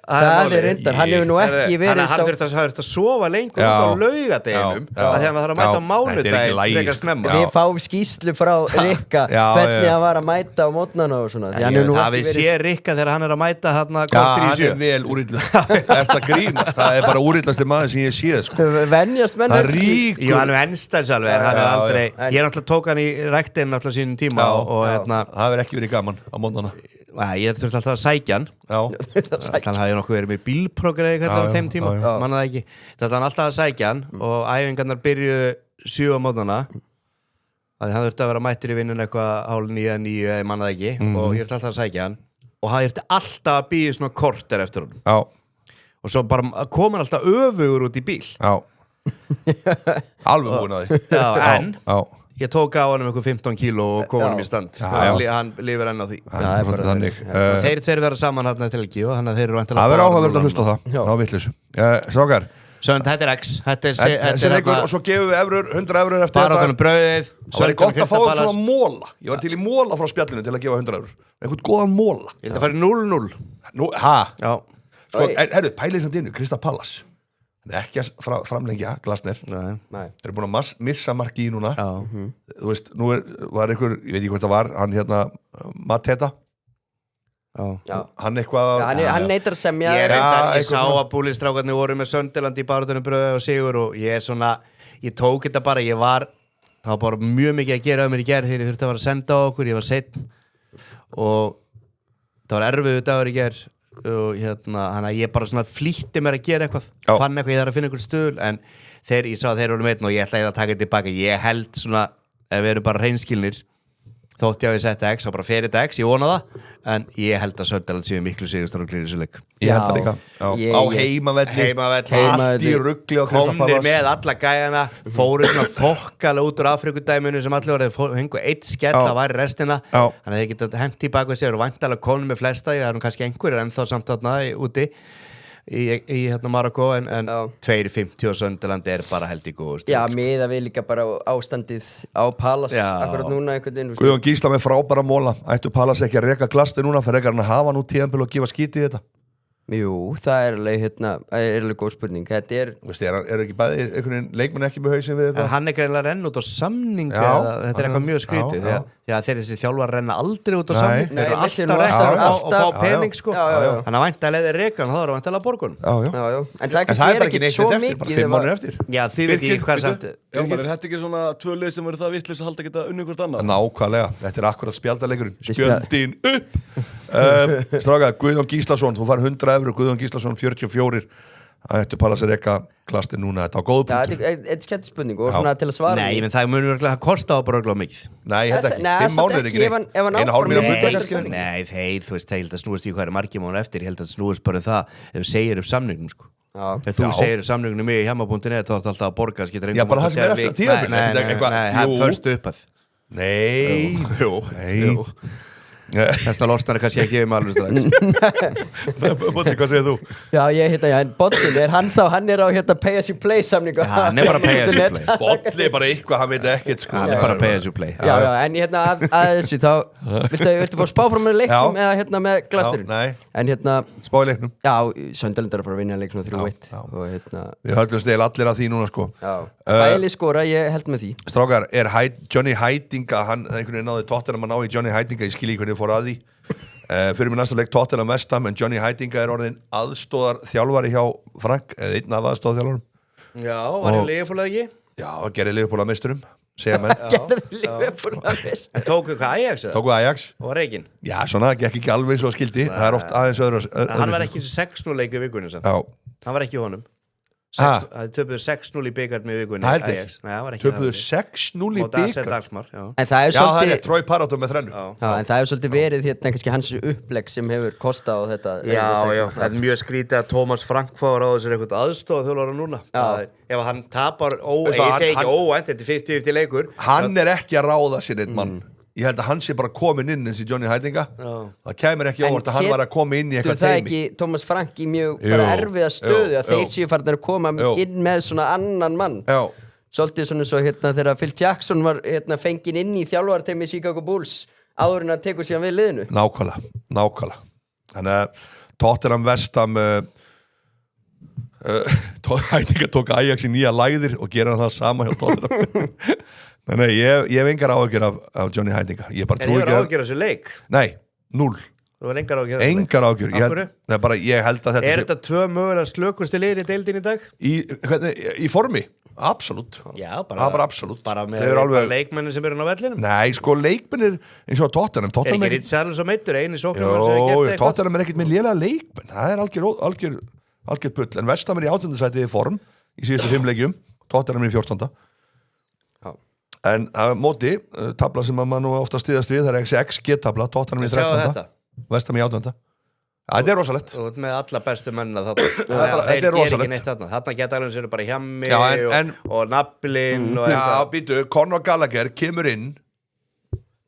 Það er reyndar, hann hefur nú ekki verið Hann þurft að sofa lengur út á laugardeginum að því hann þarf að mæta á mánudaginn frekar snemma Við fáum skýrslu frá Rikka hvernig hann var að mæta á mótnana og svona Það við sé Rikka þegar hann er að mæta hann er vel úrillast Þetta grínast, það er bara úrillasti maður sem ég séð Venjast menn Jú, hann venstans alveg hann er aldrei Ég náttúrulega tók hann í ræktinn náttúrulega sínum tíma Það verður ekki verið gaman á mótnana Ég þurfti alltaf að sækja hann Þannig hafði ég nokkuð verið með bílprógrið eitthvað á þeim tíma, manna það ekki Þetta var alltaf að sækja hann og æfingarnar byrju 7 á mótnana Þannig hann þurfti að vera mættur í vinnun eitthvað 8:30, 9, manna það ekki og ég þurfti alltaf að sækja hann og hann þurfti alltaf að býja svona korter eftir hann og svo bara kom hann alltaf öfugur út í bíl Alveg búin að því En ég tók á hann 15 kíló og kom hann í stand hann lifir enn á því þeir tveir vera saman hann til helgi og þannig að þeir eru það verður áhugaverð að hlusta á það á vitleysu strákar þetta er X og svo gefum við 100 eurur eftir bara okkur brauðið það var gott að fá svona móla ég var til í móla frá spjallinu til að gefa 100 eurur einhvern góðan móla ég held að fara 0-0 sko, herru, pælið samt innu Crystal Palace hann er ekki að framlengja Glasner þeir eru búin að missa marki í núna þú veist, nú var einhver ég veit ekki hvort það var, hann hérna Mateta hann eitthvað hann neitar að semja ég sá að búlistrákarnir voru með Sunderland í baráttunum bröðu og sigur og ég tók þetta bara það var bara mjög mikið að gera mér í gerð þegar ég þurfti að fara að senda á okkur ég var seinna og það var erfiðu dagur í gerð og þannig að ég bara svona flýtti mér að gera eitthvað fann eitthvað, ég þarf að finna einhvern stuðul en ég sá að þeir voru með og ég ætlaði að taka þetta tilbaka ég held svona, ef við erum bara hreinskilnir þótt ég að við setja X, þá bara fer þetta X, ég vona það en ég held að Sunderland séu miklu sigurstráklir í þessu leik ég held það líka á heimavelli allt í rugli og komnir með alla gæjana fóru svona þokkalega út úr Afrikudæminu sem allir voru hengu eitt skell að væri restina þannig að þeir geta hent tilbaka við sér og vantalega konum með flesta það eru kannski einhverjir ennþá samt þarna úti í Marokko en 2.50 og Sunderland er bara held í góð já, miða við líka bara ástandið á Palace akkurat núna einhvern veginn Guðjón Gísla með frábæra móla ættu Palace ekki að reka Glasner núna fyrir ekki að hafa nú tíðanbíl og gefa skít í þetta jú, það er alveg góð spurning þetta er ekki bæði einhvern veginn leikmenn ekki með hausinn við þetta en hann er greinlega renn út á samning þetta er eitthvað mjög skrítið þegar þessi þjálfar renna aldrei út á samning þeir eru alltaf rekka og fá pening sko þannig að væntalega er rekan þá eru væntalega borgun en það er ekki svo mikið bara 5 mánuðir eftir já, þið veit ekki hvað samt er þetta ekki svona 2 lið sem eru það vitlaus að halda geta unnið hvort annað nákvæmlega, þetta er akkurat spjaldaleikurinn spjöldin upp stráka, Guðjón Gíslason þú fær 100 eurur, Guðjón Gíslason 44 það ættu Palace að reka Glasner núna þetta á góðu punktur þetta er skemmt spurning og svona til að svara nei, menn það munur að kosta á bara örgulega mikið nei, þetta ekki, 5 mánuðir ekki einu hálf mínu að nei, þeir, þú veist, það snúist í hvað er margir mánuð eftir ég held að það snúist bara það ef þú segir upp samningnum sko ef þú segir upp samningnum mig í hjemma.net þá er þetta alltaf að borga já, bara það sem er eftir tíðanbíl nei, það förstu upp að nei þessna losnar er kannski ekki yfir með alveg strax Boddi, hvað segir þú? Já, en Boddi, hann er á pay as you play samningu hann er bara pay as you play Boddi er bara eitthvað, hann veit ekkert sko. hann er bara pay as you play já, en að þessu þá viltu fá spá frá með leiknum eða með Glasnerinn en spá í leiknum já, Sunderland er að fara að vinna leiknum 3-1 og við höllum stil allir að því núna sko bæli skora, ég held með því strákar, er Johnny Heitinga hann einhvern veginn náði Tottenham að ná í Johnny Heitinga ég skil í hvernig fór að því fyrir mig næsta leik Tottenham West Ham en Johnny Heitinga er orðin aðstóðar þjálfari hjá Frank eða einn af aðstóðarþjálfarum já, var hann Liverpool ekki? já, gerði Liverpool að meisturum segja menn gerði Liverpool að meisturum en tóku hvað Ajax? tóku Ajax og Reykjinn? já, svona, gekk ekki alveg svo skildi það er oft aðeins öðru hann var ekki 6-0 leik í vikunni hann var ekki í honum það töpuðu 6-0 í byggarn með vikunni töpuðu 6-0 í byggarn en það er svolítið Troy Parrott með þrennu en það er svolítið verið kannski hans upplegg sem hefur kostað á þetta já, það er mjög skrítið að Thomas Frank fáur á þessari eitthvað aðstofa þjóðlára núna ef hann tapar ég segi ekki óvænt, þetta er 50-50 leikur hann er ekki að ráða sér einn mann ég held að hann sé bara komin inn eins í Johnny Heitinga það kemur ekki óvart að hann var að koma inn í eitthvað teimi það ekki Thomas Frank í mjög bara erfiða stöðu að þeir séu farin að koma inn með svona annan mann svolítið svona svo þegar Phil Jackson var fenginn inn í þjálfarteimi Chicago Bulls áður en að tekur síðan við liðinu nákvæmlega þannig að Tottenham West Ham Heitinga tók Ajax í nýja lægðir og gera það sama hjá Tottenham Nei, ég hef engar áhyggjur af Johnny Heitinga. En hefur áhyggjur af þessu leik? Nei, 0. Þú hefur engar áhyggjur af þessu leik? Engar áhyggjur. Það er bara, ég held að þetta er þetta 2 mögulega slökustu liðir í deildin í dag? Í formi? Absolutt. Já, bara absolutt. Bara með leikmennin sem eru á vellinum? Nei, sko, leikmennir eins og Tottenham. Er ekki Richarlison sem meittur, eini sóknarmaður sem hefur gert eitthvað? Tottenham er ekkert með lélega leikmenn. Það er algjör pull. En West Ham er í 8. sæti í form í síðustu 5 leikjum. Tottenham er í 14. En að móti, tabla sem maður nú ofta stiðast við, það er XG-tabla, Tottenham í 13. West Ham í 18. Þetta rosalegt. Þú ert með alla bestu mennina þarna. Þetta rosalegt. Þarna geta alveg sér bara Hjammi og Naflin og já, býtu, Conor Gallagher kemur inn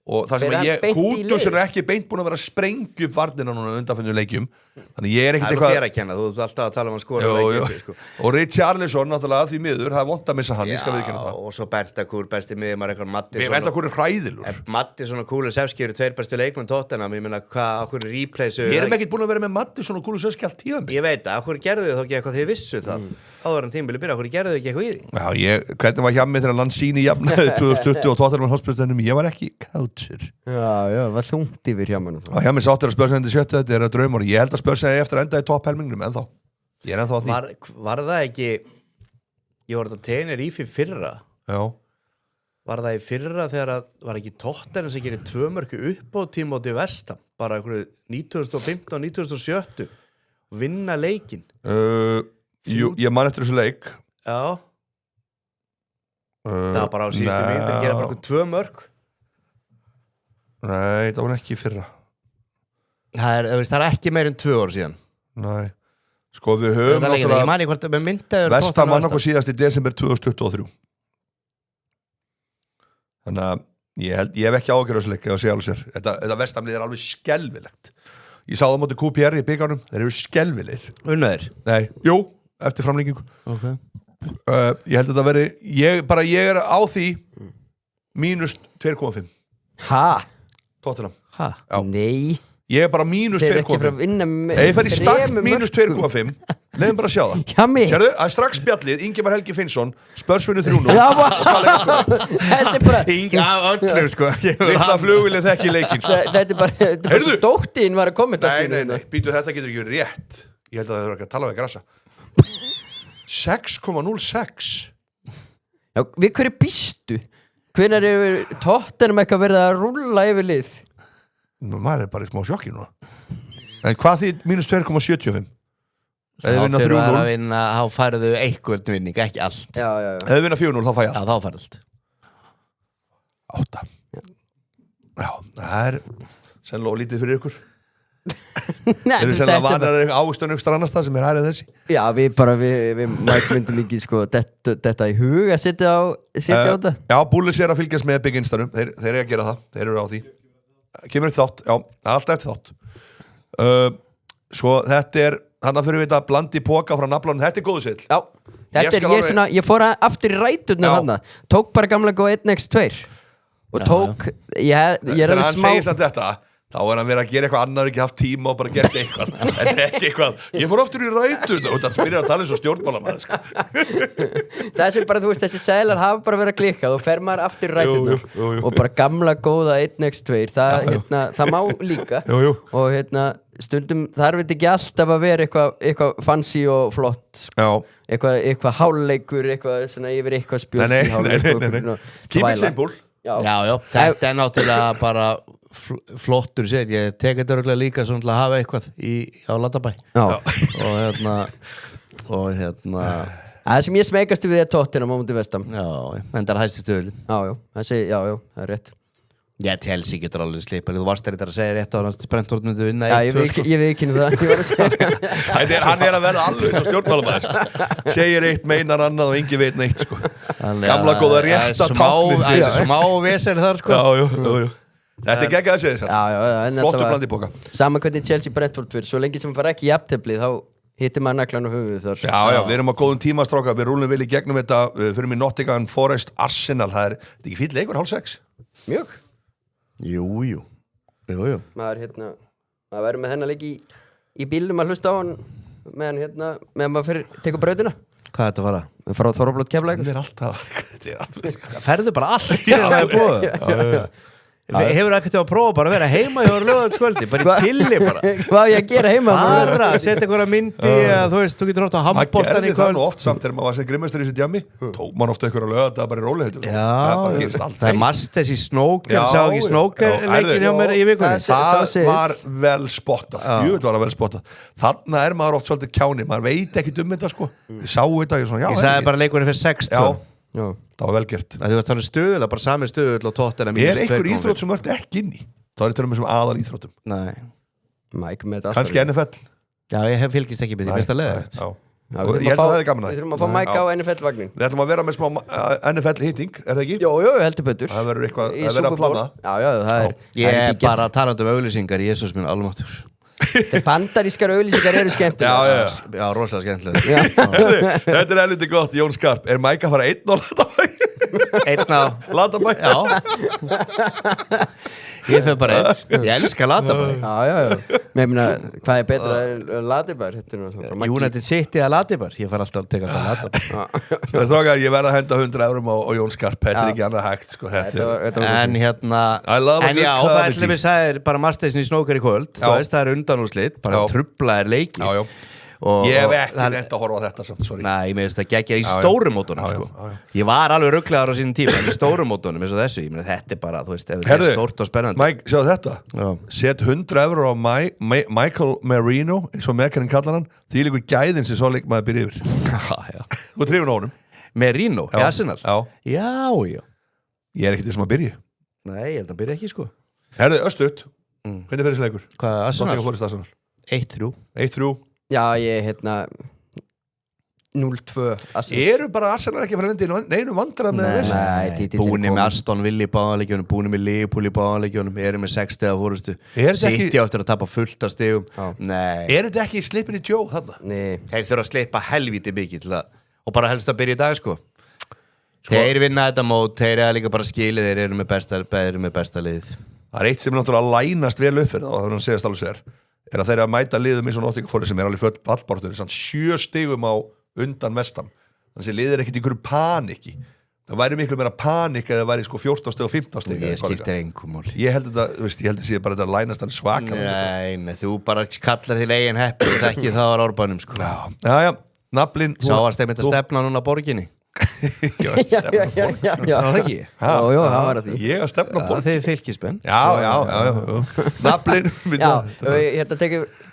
og það sem Kútus ekki beint búin að vera að sprengja upp varnina núna undanfennum leikjum þannig ég ekkert eitthvað þér að kenna, þú ert alltaf að tala um að skora leikjum sko. Og Richarlison náttúrulega því miður, það er vont að missa hann, ég skal viðurkenna það og svo Bentancur, besti miður maður eitthvað Mattisson Bentancur hræðilur Mattisson og Kulusevski eru 2 bestu leikmenn Tottenham, ég meina hvað, okkur replay ég ekkert búin að vera með Mattisson og Kulusevski allt tíðan ég veit að, okkur gerðu þið þá ekki eitthvað þið vissu það áður en tímabili byrja, okkur gerðu þið ekki eitthvað í því já, hvernig var Hjammi þegar Lanzini jafnaði 2020 og Tottenham hospitalinnum, ég var ekki kátur já, var þungt yfir Hjammi og Hjammi sáttir að Spurs endi 7, þetta er að draumur ég held að Spurs eftir að enda í topphelmingnum ennþá ég ennþá að því var það ekki ég var þetta Tenerife í fyrra já var það í fyrra þegar að var ekki Tottenham sem gerir 2 mörk uppbótartíma á West Ham bara einhverju 1915 og 1917 vinna leikinn ég man eftir þessu leik já það var bara á síðustu mínútu að gera bara 2 mörk nei, það var ekki í fyrra það er ekki meir en 2 ár síðan nei, sko við höfum West Ham vann okkur síðast í desember 2023 þannig að ég hef ekki ágjörð þessu leik að segja alveg sér þetta West Ham lið er alveg skelvilegt ég sá það á móti QPR í byggarnum þeir eru skelvilegir unnaðir? Nei, jú, eftir framlengingu okay. Ég held að þetta veri ég er á því mínus 2,5 Tottenham nei ég er bara mínus 2,5 ég fer í stakk mínus 2,5 leiðum bara að sjá það sérðu, að strax spjallið, Ingimar Helgi Finnsson Spursvinnu 3-0 þetta er bara Ingi af öllum sko litla flugvilið þekki leikinn þetta er bara svo dóttin var að koma nei, býtu þetta getur ekki rétt ég held að það eru ekki að tala við grassa 6,06 já, við hverju býstu hvenær er Tottenham eitthvað verið að rúlla yfir lið maður er bara í smá sjokki núna en hvað því mínus 2,75 eða vinna 3-0 þá færðu eitthvað vinning, ekki allt eða vinna 4-0 þá fæ ég allt þá færðu allt 8 já, það er sennilega lítið fyrir ykkur þeir eru sennilega vanar ástöðun ykkur annars það sem er hærið þessi já, við myndum ekki sko þetta í hug að setja á þetta já, Búlis er að fylgjast með Big Instarum þeir eru að gera það, þeir eru á því kemur eitt þátt, já, alltaf eitt þátt svo þetta er þannig að fyrir við þetta blandi póka frá naflanum, þetta er góðu sill já, þetta er ég fór aftur í ræturna þarna tók bara gamla góð 1x2 og tók ég er alveg smá þegar hann segir samt þetta þá er hann verið að gera eitthvað annar ekki haft tíma og bara gert eitthvað en ekki eitthvað, ég fór aftur í rætuna og það byrjar að tala eins og stjórnmálamann sko. það sem bara, þú veist, þessi sælar hafa bara verið að klikka og fer maður aftur í rætuna og bara gamla góða 1x2 það má líka og stundum þarf þetta ekki alltaf að vera eitthvað fancy og flott eitthvað háleikur eitthvað svona yfir eitthvað spjörn keep it simple já, þetta er náttúrulega bara flottur sér, ég tek þetta örgulega líka svona til að hafa eitthvað á Latabæ og það sem ég smekast við er Tottenham á móti West Ham en það er hæstu stöðlin já, það er rétt ég Chelsea getur alveg slipað, þú varst þetta að segja rétt á hann að Brentford myndi vinna ég við ekki það hann er að verða alveg svo stjórnmálamæður segir eitt, meinar annað og engi veit neitt sko. gamla góða rétta táknið smá vesen þar sko já þetta er geggjað að segja þess flottur blandi póka saman hvernig Chelsea Brentford fyrir svo lengi sem fara ekki í jafntefli þá hittir maður naklan og höfuð þar já, við erum á góðum tíma stráka við rúlum vel í gegnum þetta fyrir mig Nottingham Forest Arsenal það er ekki fýll leikur 5:30 mjög jú maður verður með þennan leik í bílnum að hlusta á hann meðan maður tekur brautina hvað er þetta að fara? frá Þorvaldur Keflavíkur það er alltaf ferðu bara allt sem það er búið hefur ekkert að prófa bara að vera heima hjá lögðarskvöldi, bara í tilli bara hvað er ég að gera heima? bara að setja einhverja myndi þú veist, þú getur hótt að handboltan maður gerði það nú oft samt þegar maður var sem grimmastur í þessi djammi tók maður ofta einhverja lögða bara í róli það er Masters í Snooker sá ekki Snooker leikin hjá mér í vikunni það var vel spottað þarna er maður oft svolítið kjáni maður veit ekki þetta sko ég sá þetta ég sagði bara leikunni fyrir 6-2 það var vel gert þú ert þannig stöðulega, bara sami stöðulega og Tottenham er einhver íþrótt sem þú ert ekki inn í það er til og með sem aðal íþróttum Mike með þetta kannski NFL Já, ég fylgist ekki með því, mest að leiða ég held að það er gaman Við þurfum að fá Mike á NFL-vagnin Við ætlum að vera með smá NFL-hitting, er það ekki? Jó, heldur betur Það verður eitthvað, það verður að plana Já, það er Ég er bara að tala um auglýsingar í Jesús minn almáttur Þeir bandarískar auglýsingar eru skemmtilega Já, rosalega skemmtilega Þetta er helviti gott, Jón Skarp Er Mike að fara einn á Latabæ? Einn á Latabæ? Já Ég fyrir bara einn Ég elska Latabæ Já Mér meina, hvað er betra en Latabæ? United City að Latabæ Ég fara alltaf að teka það Latabæ Strákar, ég verð að henda 100 eurum á Jón Skarp Þetta er ekki annað hægt sko, En hérna En já, það ætlum við sagðir bara Masters í snókar í kvöld Þú veist, það er undanúrslit Bara trublaðir leiki Já Ég hef ekki reynt að horfa á þetta samt, sorry Nei, mér finnst það geggja í stórum mótunum sko. Ég var alveg rugglegar á sínum tíma En í stórum mótunum eins og þessu Þetta er bara, þú veist, ef þetta er stórt og spennandi Mike, sjáðu þetta Set 100 eurur á Michael Marino eins og Mekkarinn kallar hann Því líkur gæðin sem svo leikmaður byrja yfir Þú trefur á honum Marino, í Arsenal Já Ég er ekkert þessum að byrja Nei, ég held að byrja ekki sko Herðu, östut Hvernig fer þessi leikur? Hvað, Arsenal? 1-3 1-3 Já, ég, 0-2 Eru bara Arsenal ekki að fara að lenda í neinu vandrað með þessu? Nei, búinni með Aston Villa í báðanleikjunum Búinni með Liverpool í báðanleikjunum Eru með 6 stiga fórustu City áttur að tapa fullt af stigum Nei Er þetta ekki slippin í Joe þarna? Nei Þeir þurfa að slippa helvíti mikið Og bara helst að byrja í dag sko Þeir vinna þetta mót Þeir eru líka bara skilið Þeir eru með besta lið Það er eitt sem náttúrulega lænast vel upp fyrir það Það segast alveg sér Er að þeir að mæta liðum eins og Nottingham sem er alveg full pallbortur 7 stigum á undan vestam Þannig að liðir ekkert í einhverju paniki Það væri miklu meira panik eða það væri sko 14 stig og 15 stig Ég skiptir engum mál Ég held þetta sé bara þetta lænast hann svaka Nei, þú bara kallar þér eigin heppi og það ekki það var árbænum sko Já, naflin Sá að stefna núna borginni Já Sá það ekki? Já, það var að því Ég að stefna borginni Það er fylgismenn Já Naflin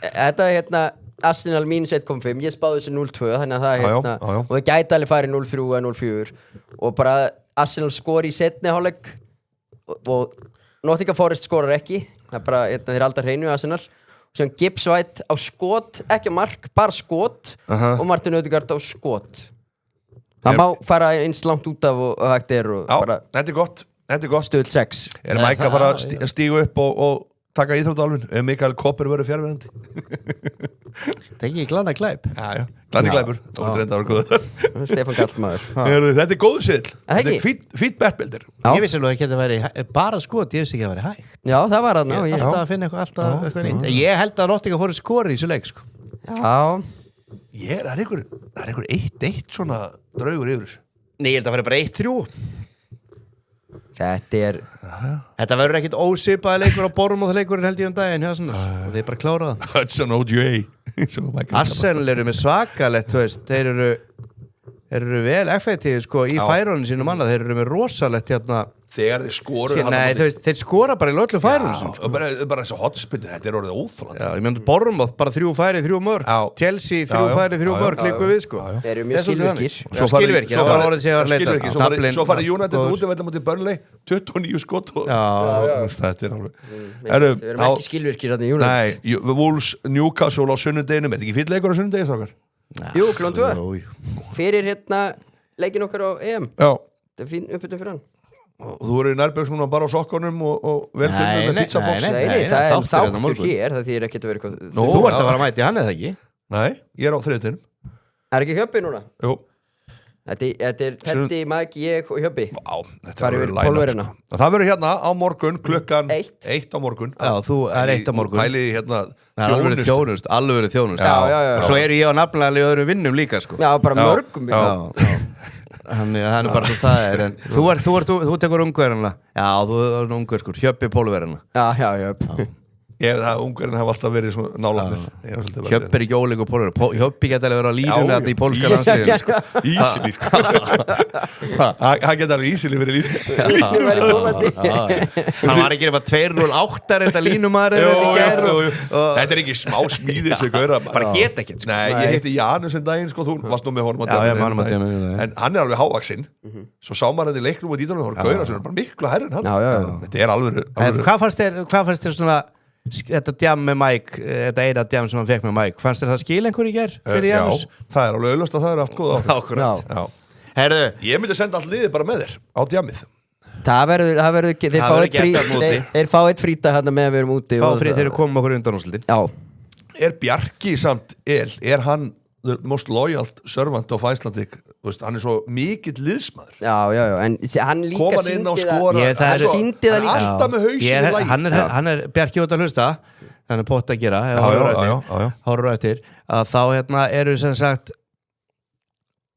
Þetta Arsenal minus 1.5 Ég spáði þessu 0-2 Þannig að það og það gæti alveg farið 0-3 eða 0-4 Og bara Arsenal skori í setni hálfleik Og Nottingham Forest skorar ekki Það er bara þeir aldar hreinu Arsenal Og sem Gibbs White á skot Ekki mark, bara skot Og Martin Ødegaard á skot Það má fara eins langt út af og hægt er og bara þetta er gott Stöð 6 Er Mike að fara að stígu upp og taka íþróttálfin ef Mikael Koppur verður fjárverandi Það er ekki glana glæp Glani glæpur Stefán Karlmaður Þetta er góðu sill Þetta er fýtt bettbildir Ég vissi alveg ekki að þetta væri bara skot Ég vissi ekki að það væri hægt Já, það var hann Alltaf að finna eitthvað nýtt Ég held að Nottingham fóru skori í þessu leik sko. Já Það er einhver 1-1 svona draugur yfir þessu Nei, ég held að það væri bara 1-3 Þetta verður ekkit ósipaði leikur á Bournemouth leikurinn held ég daginn Það er bara klárað Hudson OGA Arsenal eru með svakalett Þeir eru vel effektíð sko, í færunum sínum annað Þeir eru með rosalett Þegar þeir skoru Þeir skora bara í öllu færunum sko. Bara þessu hotspinnu, þetta er orðið óþolandi Ég myndi Bournemouth, bara 3 færi, 3 mörg Chelsea, 3 færi, 3 mörg Líku við sko Þeir eru mjög skilvirkir Svo farið United út og velja mútið Burnley 29 skot Þetta er alveg Við erum ekki skilvirkir í United Nei, Wolves, Newcastle á sunnudeginum Er þetta ekki fýll leikur á sunnudegin strákar? Jú, klón 2 Fyrir leikin okkar á EM Þetta er fín uppbytun fyrir hann Og þú eru í nærbjörgsmunum bara á sokkunum og velþjóðum með pizzabox Nei, það er þáttur hér Það þýr ekki að vera eitthvað Þú ert að fara að mæti hann eða ekki? Nei, ég er á þriðutinum Er ekki Hjöbbi núna? Jú Þetta er Teddy, Mike, ég og Hjöbbi Það verður hérna á morgun klukkan 1 á morgun Já, þú er 1 á morgun Pæliði hérna Alveg þjónust Svo eru ég á nafnlega í öðrum vinnum líka sko Já, bara mörgum Þannig að bara svo það er en þú tekur ungverðina Já, þú er ungverð sko, Hjöbbi pólverðina Já, Hjöbbi Ungverðin hafa alltaf verið svona nálægir Hjöbbi er ekki ólíku pólverð Hjöbbi geta alveg verið á línunni í pólska landsliðinu sko. Ísili sko Hann geta alveg ísili verið línu Hann var ekki nefn 208 þetta línumæður Þetta er ekki smá smíðis Bara geta ekkert Nei, ég heiti Janus en daginn sko, þú varst nú með honum en hann er alveg hávaxinn Svo sá maður þetta í leiknum og dítunum og það var gauðra sem er bara miklu hærri en hann Þetta er alveg Hvað fannst þér svona þetta djam með Mike, þetta eina djam sem hann fekk með Mike, fannst þér það skil einhver í gær fyrir Janus? Já, það er alveg auðlust að það haft góð áhrif. Akkurat. Herðu, ég myndi senda allt liðið bara með þér á djamið. Það verður þeir fá eitt fríta hérna með að við erum úti. Fá frið þegar við komum okkur undan úrslitin. Já. Er Bjarki samt er hann the most loyal servant of Icelandic, hann er svo mikill liðsmaður. Já, en hann líka sýndi það líka alltaf með hausinn í lagi. Hann er Bjarki út að hlusta, hann er pott að gera horfur eftir að þá eru sem sagt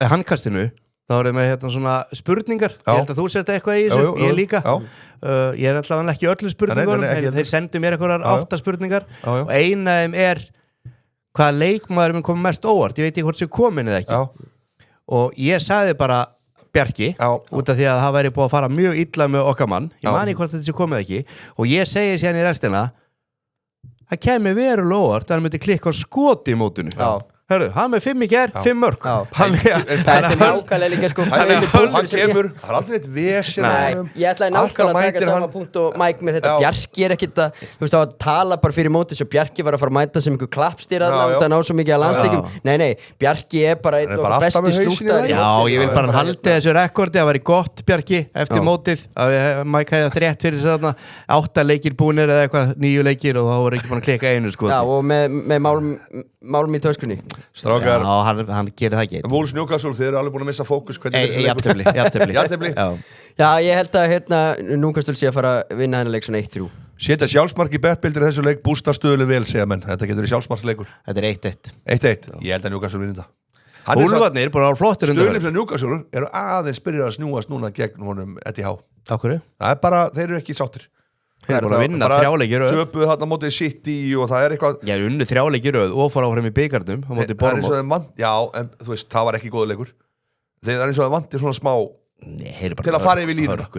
handkastinu, þá erum við svona spurningar, ég held að þú sért eitthvað í þessu, ég líka ég er alltaf ekki öllu spurningunum en þeir sendu mér eitthvað 8 spurningar og eina af þeim er hvaða leikmaður mun koma mest óvart, ég veit ekki hvort sem komin eða ekki og ég sagði bara Bjarki út af því að það væri búið að fara mjög illa með okkar mann, ég man ekki hvort þetta sem komið ekki og ég segi síðan í restina það kemur verulega óvart að hann myndi klikka á skoti í mótinu Hörru, hann með 5 í gær, 5 mörg Þetta er nákvæmlega líka sko Hann kemur, það er aldrei eitt vesen Ég ætlaði nákvæmlega að taka sama punkt og Mike með þetta Bjarki ekkit að, þú veist, að tala bara fyrir móti svo Bjarki var að fara að mæta sem einhver klappstýra út að ná svo mikið að landsleikum Nei, Bjarki er bara einn og besti slúktar Já, ég vil bara halda þessu rekordi að væri gott Bjarki eftir mótið að Mike hefði rétt fyrir þess að 8 leikir búnir eða eitthvað 9 leikir og þá voru ekki búin að klikka einu sko Já, og með málum í töskunni Strákar, já, hann gerir það ekki Wolves Newcastle, þið eru alveg búin að missa fókus Jafntefli Já, ég held að Newcastle sé að fara að vinna hennar leik svona 1-3 Setja sjálfsmark í bettbildir þessu leik bústa stöðuleg vel, segja menn Þetta getur í sjálfsmarksleikur Þetta er 1-1 Ég held að Newcastle vinna það Úlfarnir, bara á flottur Stöðuleg fyrir Newcastle eru aðeins byrjar að snúast núna gegn honum ETH Akkur? Það er bara, þeir eru ekki sáttir Þeir eru búin að vinna 3 leikir röð Töpuð þarna mótið City og það er eitthvað Já, unnu 3 leikir röð og fara áfram í byggarnum á mótið Bournemouth Já, en þú veist, það var ekki góð leikur Þeir er eins og það vantir svona smá til að fara yfir línuna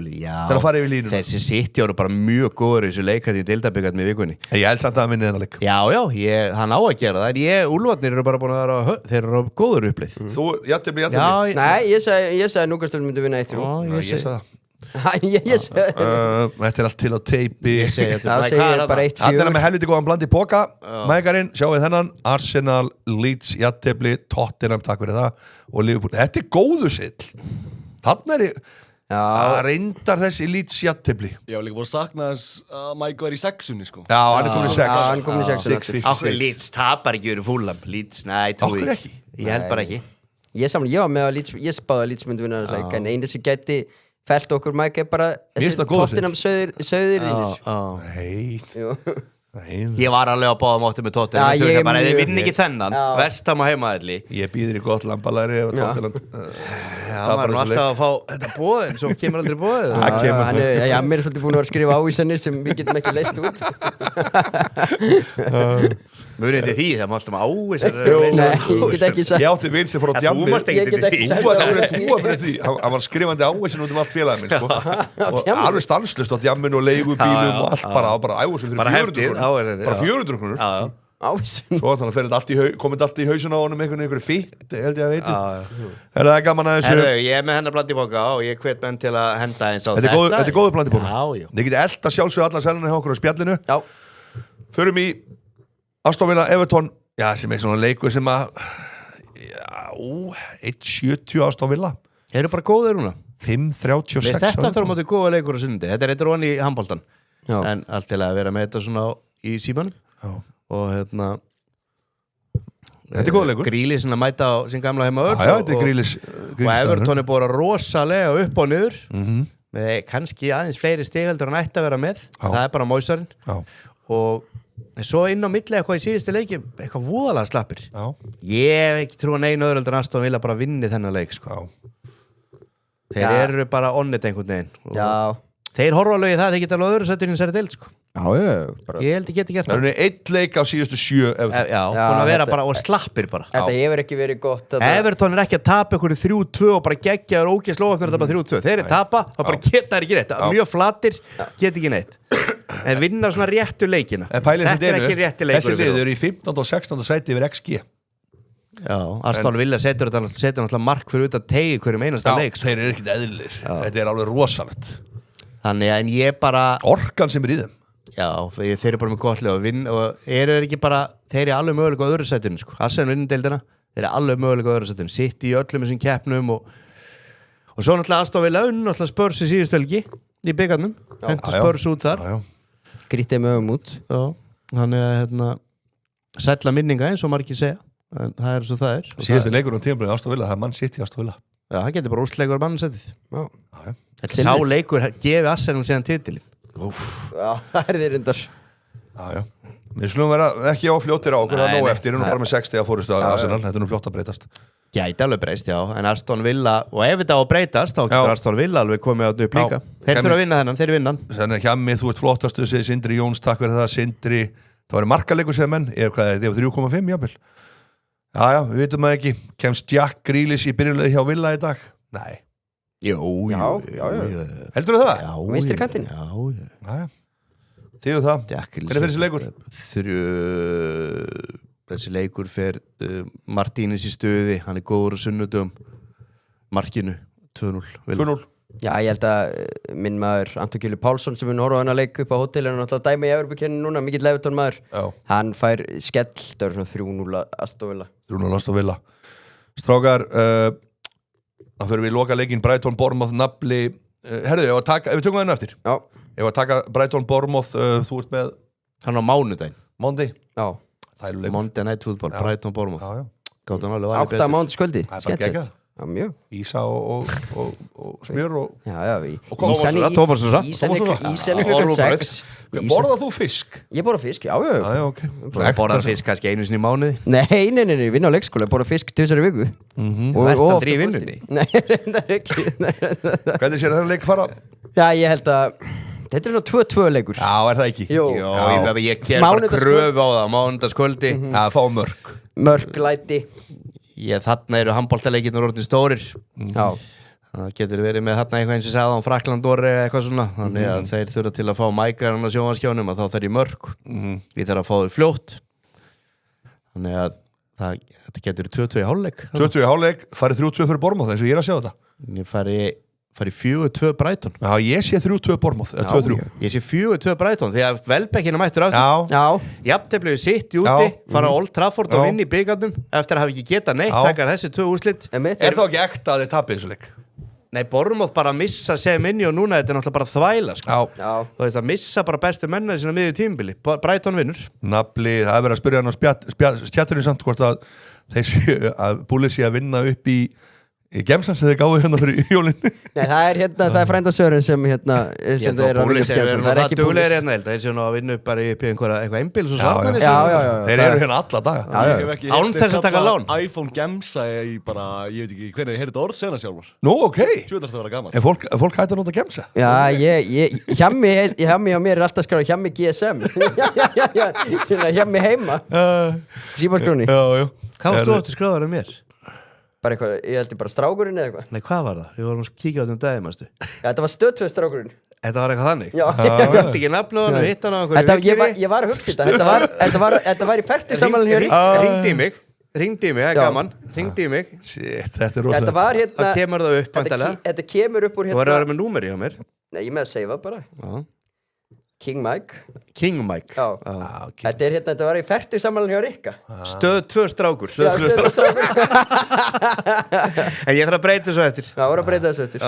Þessi City eru bara mjög góður í þessu leikætti í deildabyggarnum í vikunni Ég held samt að vinna þennan leik Já, hann á að gera það en Úlfarnir eru bara búin að vera þeir eru góður upplið Þú, jafntefli Nei, ég sagði að Newcastle myndi vinna 1-3 Ég sagði það Þetta er allt til á teipi Það segir bara 1-4 Það er með helviti góðan bland í boka Mækarinn, sjáu við þennan Arsenal, Leeds, jafntefli, Tottenham takk fyrir það og Liverpool Þetta er góðu sill Þannig er að reyndar þessi Leeds jafntefli Já, líka búin að sakna þess að Mike var í 6-unni sko Já, hann er komin í 6 Ákveð Leeds tapar ekki verið Fulham Leeds, nei, Ákveð ekki Ég held bara ekki Ég var með að Leeds, ég spáði að Leeds myndi vinna þetta leik en einu sem gæti fælt okkur Mike er bara þessi Tottenham söður Nei Ég var alveg á báðum áttum með Tottenham Ég bara, þið vinn ekki þennan Vestam á heimaðalli Ég býðir í gott lambalæri Það var nú alltaf að fá þetta bóðin Svo kemur aldrei bóðið Já, mér er svolítið búin að vera að skrifa ávísanir sem við getum ekki leist út Mörgði því, það má alltaf með ávísar Nei, ég get ekki sagt Ég átti vinn sem fór á djammi Þú varst ekki því Þú var því Hann var skrifandi ávísan út allt félagin minn og alveg stanslust á djamminu og leigubílum og allt bara ævusum fyrir 400 krónur Ávísun Svo komið allt í hausun á honum einhverju fýtt held ég að veiti Það er gaman að þessu Ég er með hennar blandi bóka og ég hvet menn til að henda eins á Þetta er góður blandi bóka Þið getið elda sjálfsögðu alla selina hjá okkur á spjallinu Förum í Aston Villa Everton sem er svona leikur sem að 1.70 Aston Villa Eru bara góðir núna 5.36 Þetta þarf að móti góða leikur á sundi Þetta er eitthvað onni í handboltan en allt til að vera með þetta svona í símanum og Þetta er góða leikur Grealish að mæta á sín gamla heima Þetta er Grealish og Everton er búin rosalega upp og niður með kannski aðeins fleiri stigheldur en ætti að vera með það er bara Moisarinn og svo inn á milli eitthvað í síðustu leiki eitthvað voðalega slappir ég hef ekki trú að neina öðru heldur Aston Villa bara vinni þennan leik sko. Þeir eru bara onnit einhvern veginn þeir horfa alveg í það þeir geta alveg öðru settur í þessari deild sko. Ég held ég geti gert það er einn leik á síðustu 7 búin að vera bara og slappir bara Þetta hefur ekki verið gott Everton er ekki að tapa ykkur 3-2 og bara geggja og ógeð slóa fyrir að tapa 3-2 þeir eru tapa, það bara geta ekki neitt mjög flatir, geta ekki neitt en vinna svona réttu leikina þetta er ekki rétti leikur þessi lið eru í 15. og 16. sæti yfir XG Aston Villa setur náttúrulega mark fyrir út að tegi hverjum einasta leik þeir eru ekkert eðlir þetta er alveg rosalegt þannig að ég bara orkan sem er í þeim Já, þeir eru bara með gott lið og vinn og eru ekki bara, þeir eru alveg mögulega á öðru sætinu sko. Arsenal vinnur deildina, þeir eru alveg mögulega á öðru sætinu, sitt í öllum þessum keppnum og svo náttúrulega Aston Villa náttúrulega Spurs í síðustu helgi í byggarnum, hendur Spurs út þar grítið mögum út þannig að sætla minninga eins og margir segja en það er svo það er síðustu leikur tímabilið Aston Villa, það er mann sitt í Aston Villa það getur bara úrstleikur mannsætið þetta sá leikur gefi Arsenal síðan titilin það er þér reyndar við slumum vera ekki á fljóttir á okkur það nóg eftir, bara með 60 að fórustu að Arsenal, þetta er fljótt að breytast Gæti alveg breyst, já, en Aston Villa og ef þetta á að breytast, þá getur Aston Villa alveg komið á upp líka. Þeir þurfa að vinna þennan, þeir vinna hann. Þannig að Hjammi, þú ert flottastu, Sindri Jóns, takk fyrir það, Sindri, það var markaleikur sem menn, hvað er þetta, 3,5 jafnvel? Já, við veitum það ekki, kemst Jack Grealish í byrjunlega hjá Villa í dag? Nei. Jú. Heldur það? Já. Vinstri kantinn? Já. Þið það. Hvernig fyrir þessi leikur? Þessi leikur fer Martínez í stuði, hann er góður á sunnudum markinu, 2-0 Já, ég held að minn maður Anton Gylfi Pálsson sem við horfum hann að leika upp á hótelinu og náttúrulega dæmi í Evropakennin núna, mikill Everton maður hann fær skell, það er svona 3-0 Aston Villa 3-0 Aston Villa Strákar, þá fyrir við í loka leikinn Brighton, Bournemouth, Napoli herðu, ef við tökum það enn eftir ef við taka Brighton, Bournemouth þú ert með hann á mánudaginn Monday Monday Night Football, Brighton, Bournemouth gátt hann alveg 8 mánudagskvöldi, skellilegt mjög Ísa og smjör og Ísa klukkan 6 Borðað þú fisk? Ég borða fisk, já Borðað fisk kannski einu sinni í mánuði? Nei, vinna á leikskóla, borða fisk 2 viku Vert aldrei í vinnunni? Nei, reyndar ekki Hvernig sér það leik fara? Já, ég held að þetta er svona 2-2 leikur Já, er það ekki? Jú Ég ger bara kröfu á það mánudagskvöldi að fá mörk læti Þarna eru handboltaleikirnir orðin stórir Já Það getur verið með þarna eitthvað eins og sagði á Frakland orði eða eitthvað svona þannig að þeir þurfa til að fá mækarinn á sjónvarskjánum að þá þarf ég mörk ég þarf að fá þau fljótt þannig að þetta getur 2-2 í hálfleik 2-2 í hálfleik, farið 3-2 fyrir Bournemouth eins og ég er að sjá þetta Ég fari 4-2 Brighton Já, ég sé 3-2 Bournemouth 2-3 Ég sé 4-2 Brighton því að Welbeckina mættur aftur Jafntefli sitt úti fara á Old Trafford og vinna í bikarnum eftir að hafa ekki getað neitt taka þessi 2 úrslit Er þá ekki ekta að þið tapir þessu leik? Nei, Bournemouth bara að missa Seminni og núna þetta er náttúrulega bara þvæla sko. Þú veist að missa bara bestu mennina sína miður tímabili Brighton vinnur Napoli, það er verið að spyrja hann á stjætturinn samt hvort að þeir séu að búlið sé að vinna upp í gemsans eða gáðu hérna fyrir jólinn Nei, það er frændasörun sem sem er það duglegir hérna held þeir séu að vinna upp bara upp í eitthvað einbíl þeir eru hérna alla daga án þess að taka lán iPhone gemsa í bara, ég veit ekki hvernig ég heyrði þetta orð sena sjálfur Nú, ok Sjöðast að vera gaman En fólk hætti að nota gemsa Já, Hjammi á mér er alltaf skráð Hjammi GSM Hjammi heima Símarskrúni Hvað varst þú aftur skráðar af mér? Bara eitthvað, ég held ég bara strákurinn eða eitthvað Nei, hvað var það? Við vorum að kíkja á þetta daginn, mástu Þetta var stöðtöð strákurinn Þetta var eitthvað þannig? Já Ég veit ekki nafn á hann, við hittan á einhverju Ég var að hugsa þetta var í fertugssammælun hér Ringdi í mig, það er gaman Ringdi í mig Þetta er rosa Það kemur það upp, vantarlega Þetta kemur upp úr Þú var að vera með númeri hjá mér Nei, ég með að seifa bara King Mike Þetta var í fertugssammælun hjá Rikka Stöð 2 strákur En ég þarf að breyta þessu eftir Já, voru að breyta þessu eftir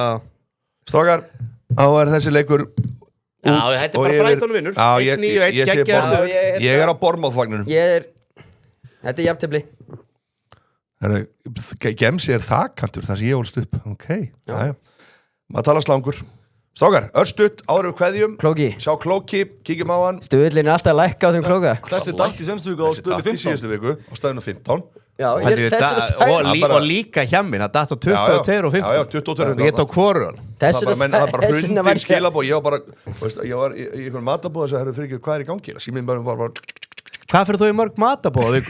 Strákar, þá er þessi leikur Já, þetta er bara Brighton vinnur 1-9-1, ég er á Bournemouth-vagninum Þetta er jafntefli Gemsi er þakkantur, það sem ég holst upp Ok, maður tala slangur Strákar, örstutt, áður við kveðjum Klóki Sjá Klóki, kíkjum á hann Stuðlinn er alltaf að lækka á þeim Klóka Þessi dætt í senstu viku á stöðu 15 Þessi síðustu viku á stöðinu 15 Já, og líka hjammin það datt á 22 og 15 Já, 22 Ég get á hvorun Það er bara hrundir skilabóð Ég var í einhvern matabóð þess að það fyrir ekki hvað er í gangi Síminn bara Hvað fyrir þú í mörg matabóð?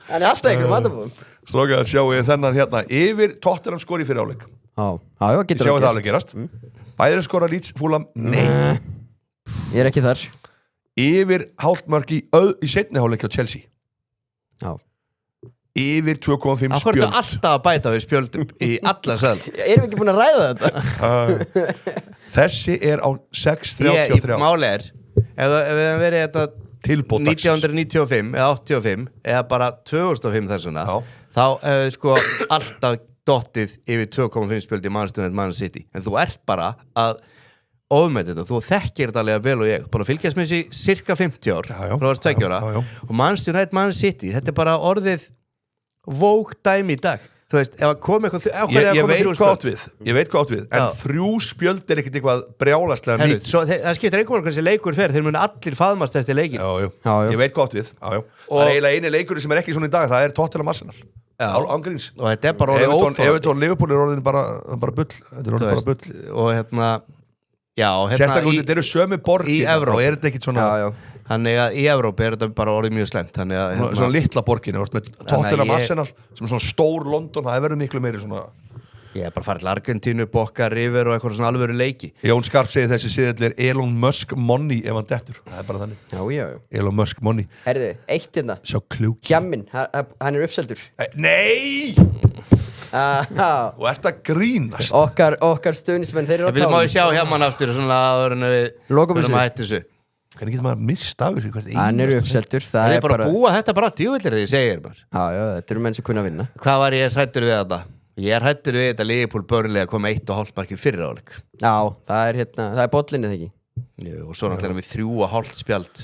Það er alltaf einhvern matabóð Strákar, sjáu ég þennan hérna Yfir Tottenham skori fyrir áleik getur það alveg gerast Bæðir skora Leeds Fulham, nei Ég er ekki þar Yfir hálft mörg í seinni hálfleik á Chelsea Yfir 2,5 Af hverju spjöld ertu alltaf að bæta við spjöldum í alla seðla? Erum við ekki búin að ræða þetta? Þessi á 6,33 Máli ef við hefum verið þetta Tilboð dagsins. 1995 eða 85 eða bara 2005 þessuna Já. þá hefur sko alltaf dottið yfir 2,5 spjöld í Man City en þú ert bara að ofmeta þetta, þú þekkir þetta alveg vel og ég bara fylgjast með þessi cirka 50 ár frá þess 2 ára og Man City, þetta er bara orðið vókdæmi í dag þú veist, ef að koma eitthvað ég veit hvað átt við en 3 spjöld ekkert eitthvað brjálaslega nýtt það skiptir einhvern veginn hvernig leikur fer þeir munu allir faðmast eftir leikin ég veit hvað átt við það eiginlega eini leikur sem ekki svona í dag það Tottenham Arsenal ángríns og þetta bara orðið óþátt Everton Liverpool orðin bara bull þetta orðin bara bull og sérstaklega þetta eru sömu borgir í Evrópu þetta ekkert svona þannig að í Evrópu þetta bara orðið mjög slæmt svona litla borgin með Tottenham Arsenal sem svona stór London það verður miklu meiri svona ég bara farið til Argentínu, Boca River og eitthvað svona alvöru leiki Jón Skarp segir þessi siðall Elon Musk money ef hann dettur það bara þannig Elon Musk money Herðu, eitt hérna svo klúk Gjammin, hann uppseldur nei og ert að grínast okkar stuðnismenn þeir eru við má sjá hjá mann aftur svona áður en við erum að hætti þessu hvernig getur maður að mista af þessu hann er uppseldur það er bara að búa þetta bara djúvillir því ég segir þetta eru menn sem kunna að vinna hvað var ég hrættur við þetta? Ég hrættur við þetta Liverpool Burnley að koma 1,5 marki fyrir áleik það er bollinni þegar ekki og svo náttúrulega með 3,5 spjald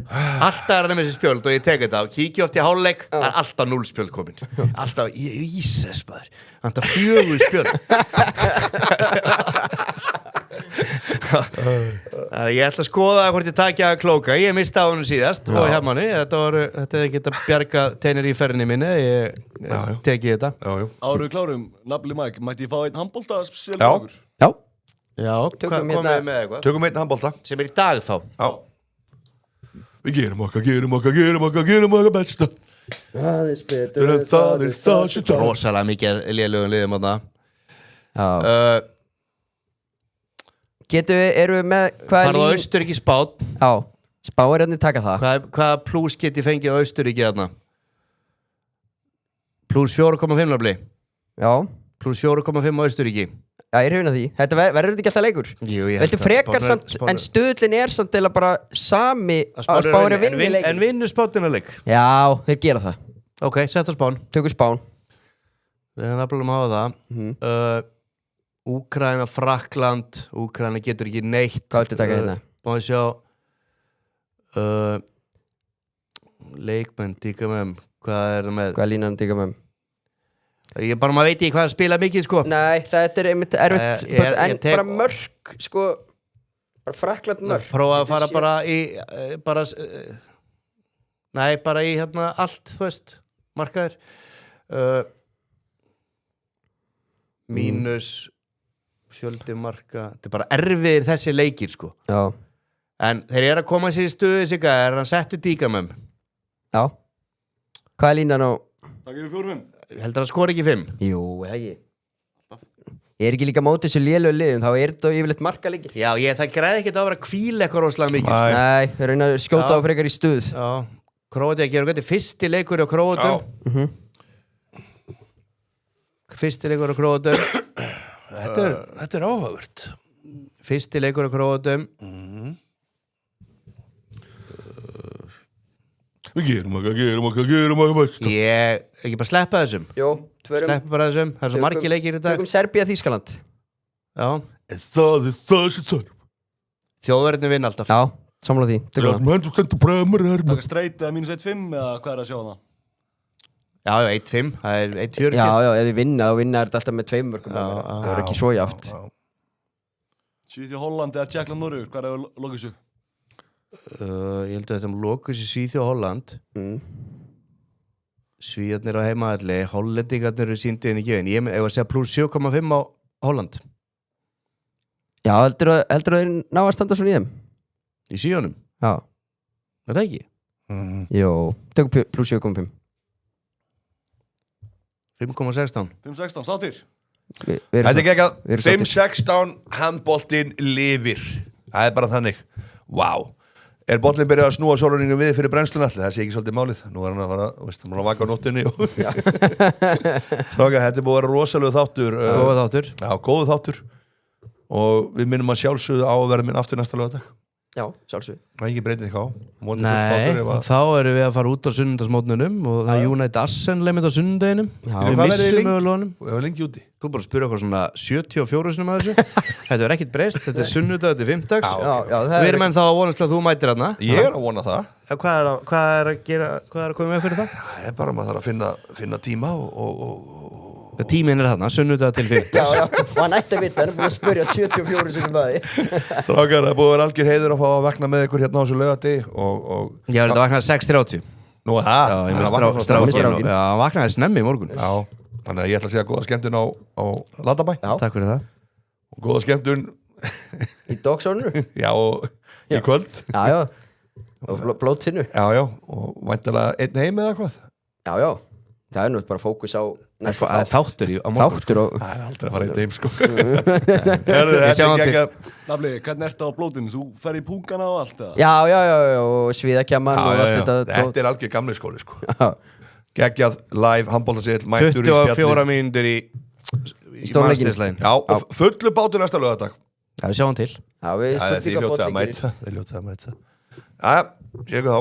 alltaf er hann með þessi spjöld og ég tek þetta og kíkja oft í hálfleik það er alltaf 0 spjöld komin alltaf, Jesus maður alltaf 4 spjöld ég ætla að skoða hvort ég takja að klóka ég misti á hennu síðast og hjá manni þetta geta bjarga teinir í ferðinni minni ég teki þetta Áru klárum, Nafli Mike mætti ég fá einn handbolta já, komið með eitthvað tökum einn handbolta sem í dag þá við gerum okkar besta aðeins betur en það sem það rosalega mikið lélugum liðum á það erum við með farðu á Austurríki Spán Spá er hérna taka það hvaða plús get ég fengið á Austurríki þarna plús 4,5 nafli plús 4,5 á Austurríki ég er hefina því, þetta verður þetta ekki alltaf leikur þetta frekar samt, en stuðlinn er samt eða bara sami að Spá er að vinna leikur en vinnu Spánina leik já, þeir gera það ok, sett á Spán tökum Spán við erum nafnilega að hafa það Úkraina, Frakkland Úkraina getur ekki neitt hvað viltu taka hérna? Má ég sjá leikmenn, díka með hvað er það með? Hvað er línan díka með? Ég bara, maður veit ekki hvað að spila mikið sko Nei, þetta er einmitt erfitt en bara mörk sko bara Frakkland mörk prófa að fara bara í bara í hérna allt, þú veist markaður mínus fjöldi marka þetta er bara erfiðir þessi leikir sko en þeir eru að koma sér í stöðu sig að hann settu díka með hvað er línan á Takk yfir 4-5 heldur hann skori ekki 5 jú, ekki ég er ekki líka mótið þessu lélögu liðum þá er þetta yfirleitt marka leikir já, það græði ekki að vera að hvíla eitthvað rosalega mikið sko. nei, þeir reyna að skjóta á frekar í stuð Króatía gerur gæti fyrsti leikur á Króatum fyrsti leikur á Króatum þetta er áhugavert fyrsti leikur á Króatum við gerum okkar ég ekki bara sleppa þessum sleppa bara þessum, það er svo margir leikir í dag tökum Serbía Þýskaland já það sem það þjóðverðinu vinna alltaf já, samla því Taka straight eða mínus 1-5 eða hvað er að sjá það? já, 1-5, það er 1-40 já, ef við vinna, þá vinna þetta alltaf með 2 mörgum það er ekki svo jaft Svíþjóð Holland eða Tjekkland Norður, hvað er að loka þessu? ég held að þetta lokus í Svíþjóð Holland Svíðarnir á heimaðalli Hollendingarnir eru sínduðin í gjöfin ég var að segja pluss 7,5 á Holland já, heldur að þeir ná að standa svona í þeim í síðanum já er það ekki? jú, tökum pluss 7,5 5,16 5-16, sáttir þetta er ekki eitthvað 5-16 handboltinn lifir það er bara þannig wow. Er bollin byrjað að snúa sólarhringnum við fyrir brennsluna allir? Það sé ekki svolítið málið. Nú hann að fara, hann að vaka á nóttunni. Strákar, þetta búið að vera rosalegu þáttur. Góðu þáttur. Já, góðu þáttur. Og við minnum að sjálfsögðu á að vera minn aftur næsta laugardag. Já, sjálfsögðu. Það er ekki breytið eitthvað á. Nei, þá erum við að fara út á sunnundagsmótnunum og það er United Assen-leimit á sunnundaginum. Við missum möguleganum. Við erum lengi úti. Þú bara spyrja okkur svona 74 sinum að þessu. Þetta er ekkit breyst, þetta er sunnudag, þetta er fimmtags. Við erum enn þá að vonast að þú mætir hérna. Ég er að vona það. Hvað er að koma með fyrir það? Það er bara maður þarf að finna tíma og Tíminn er þarna, sunnudag til fimmtags. Já, og hann ætti að vita, hann er búin að spyrja 74 sinum að því. Strákar, það er búið að vera algjör heiður að fá að vakna með ykkur hérna á þessu laugardegi og Já, þetta vaknaði 6:30. Nú, það? Já, ég með strákin. Já, hann vaknaði snemmi í morgun. Já, þannig að ég ætla að segja góða skemmtun á Latabæ. Já. Takk fyrir það. Og góða skemmtun Í Dogsónu. Já, og í kvöld. Já, og blóttinnu. Já, og væntanlega einn heim eða hvað? Já, það er nú bara fókus á þáttur á morgun. Þáttur og Það er aldrei að fara einn heim, sko. Við sjáum til. Nafli, hvernig ertu á blótinu? Þú fer í pungana og allt það? Já, og sviðakjaman og allt þetta. Þetta er algjör gamli skóli, sko. Geggjað, live, handboltasill, mættur í 24 mínútur í stórleikinn. Já, og fullu bátur næsta laugardag. Já, við sjáum til. Já, við Þið hljótið að mæta. Já, séu ykkur þá.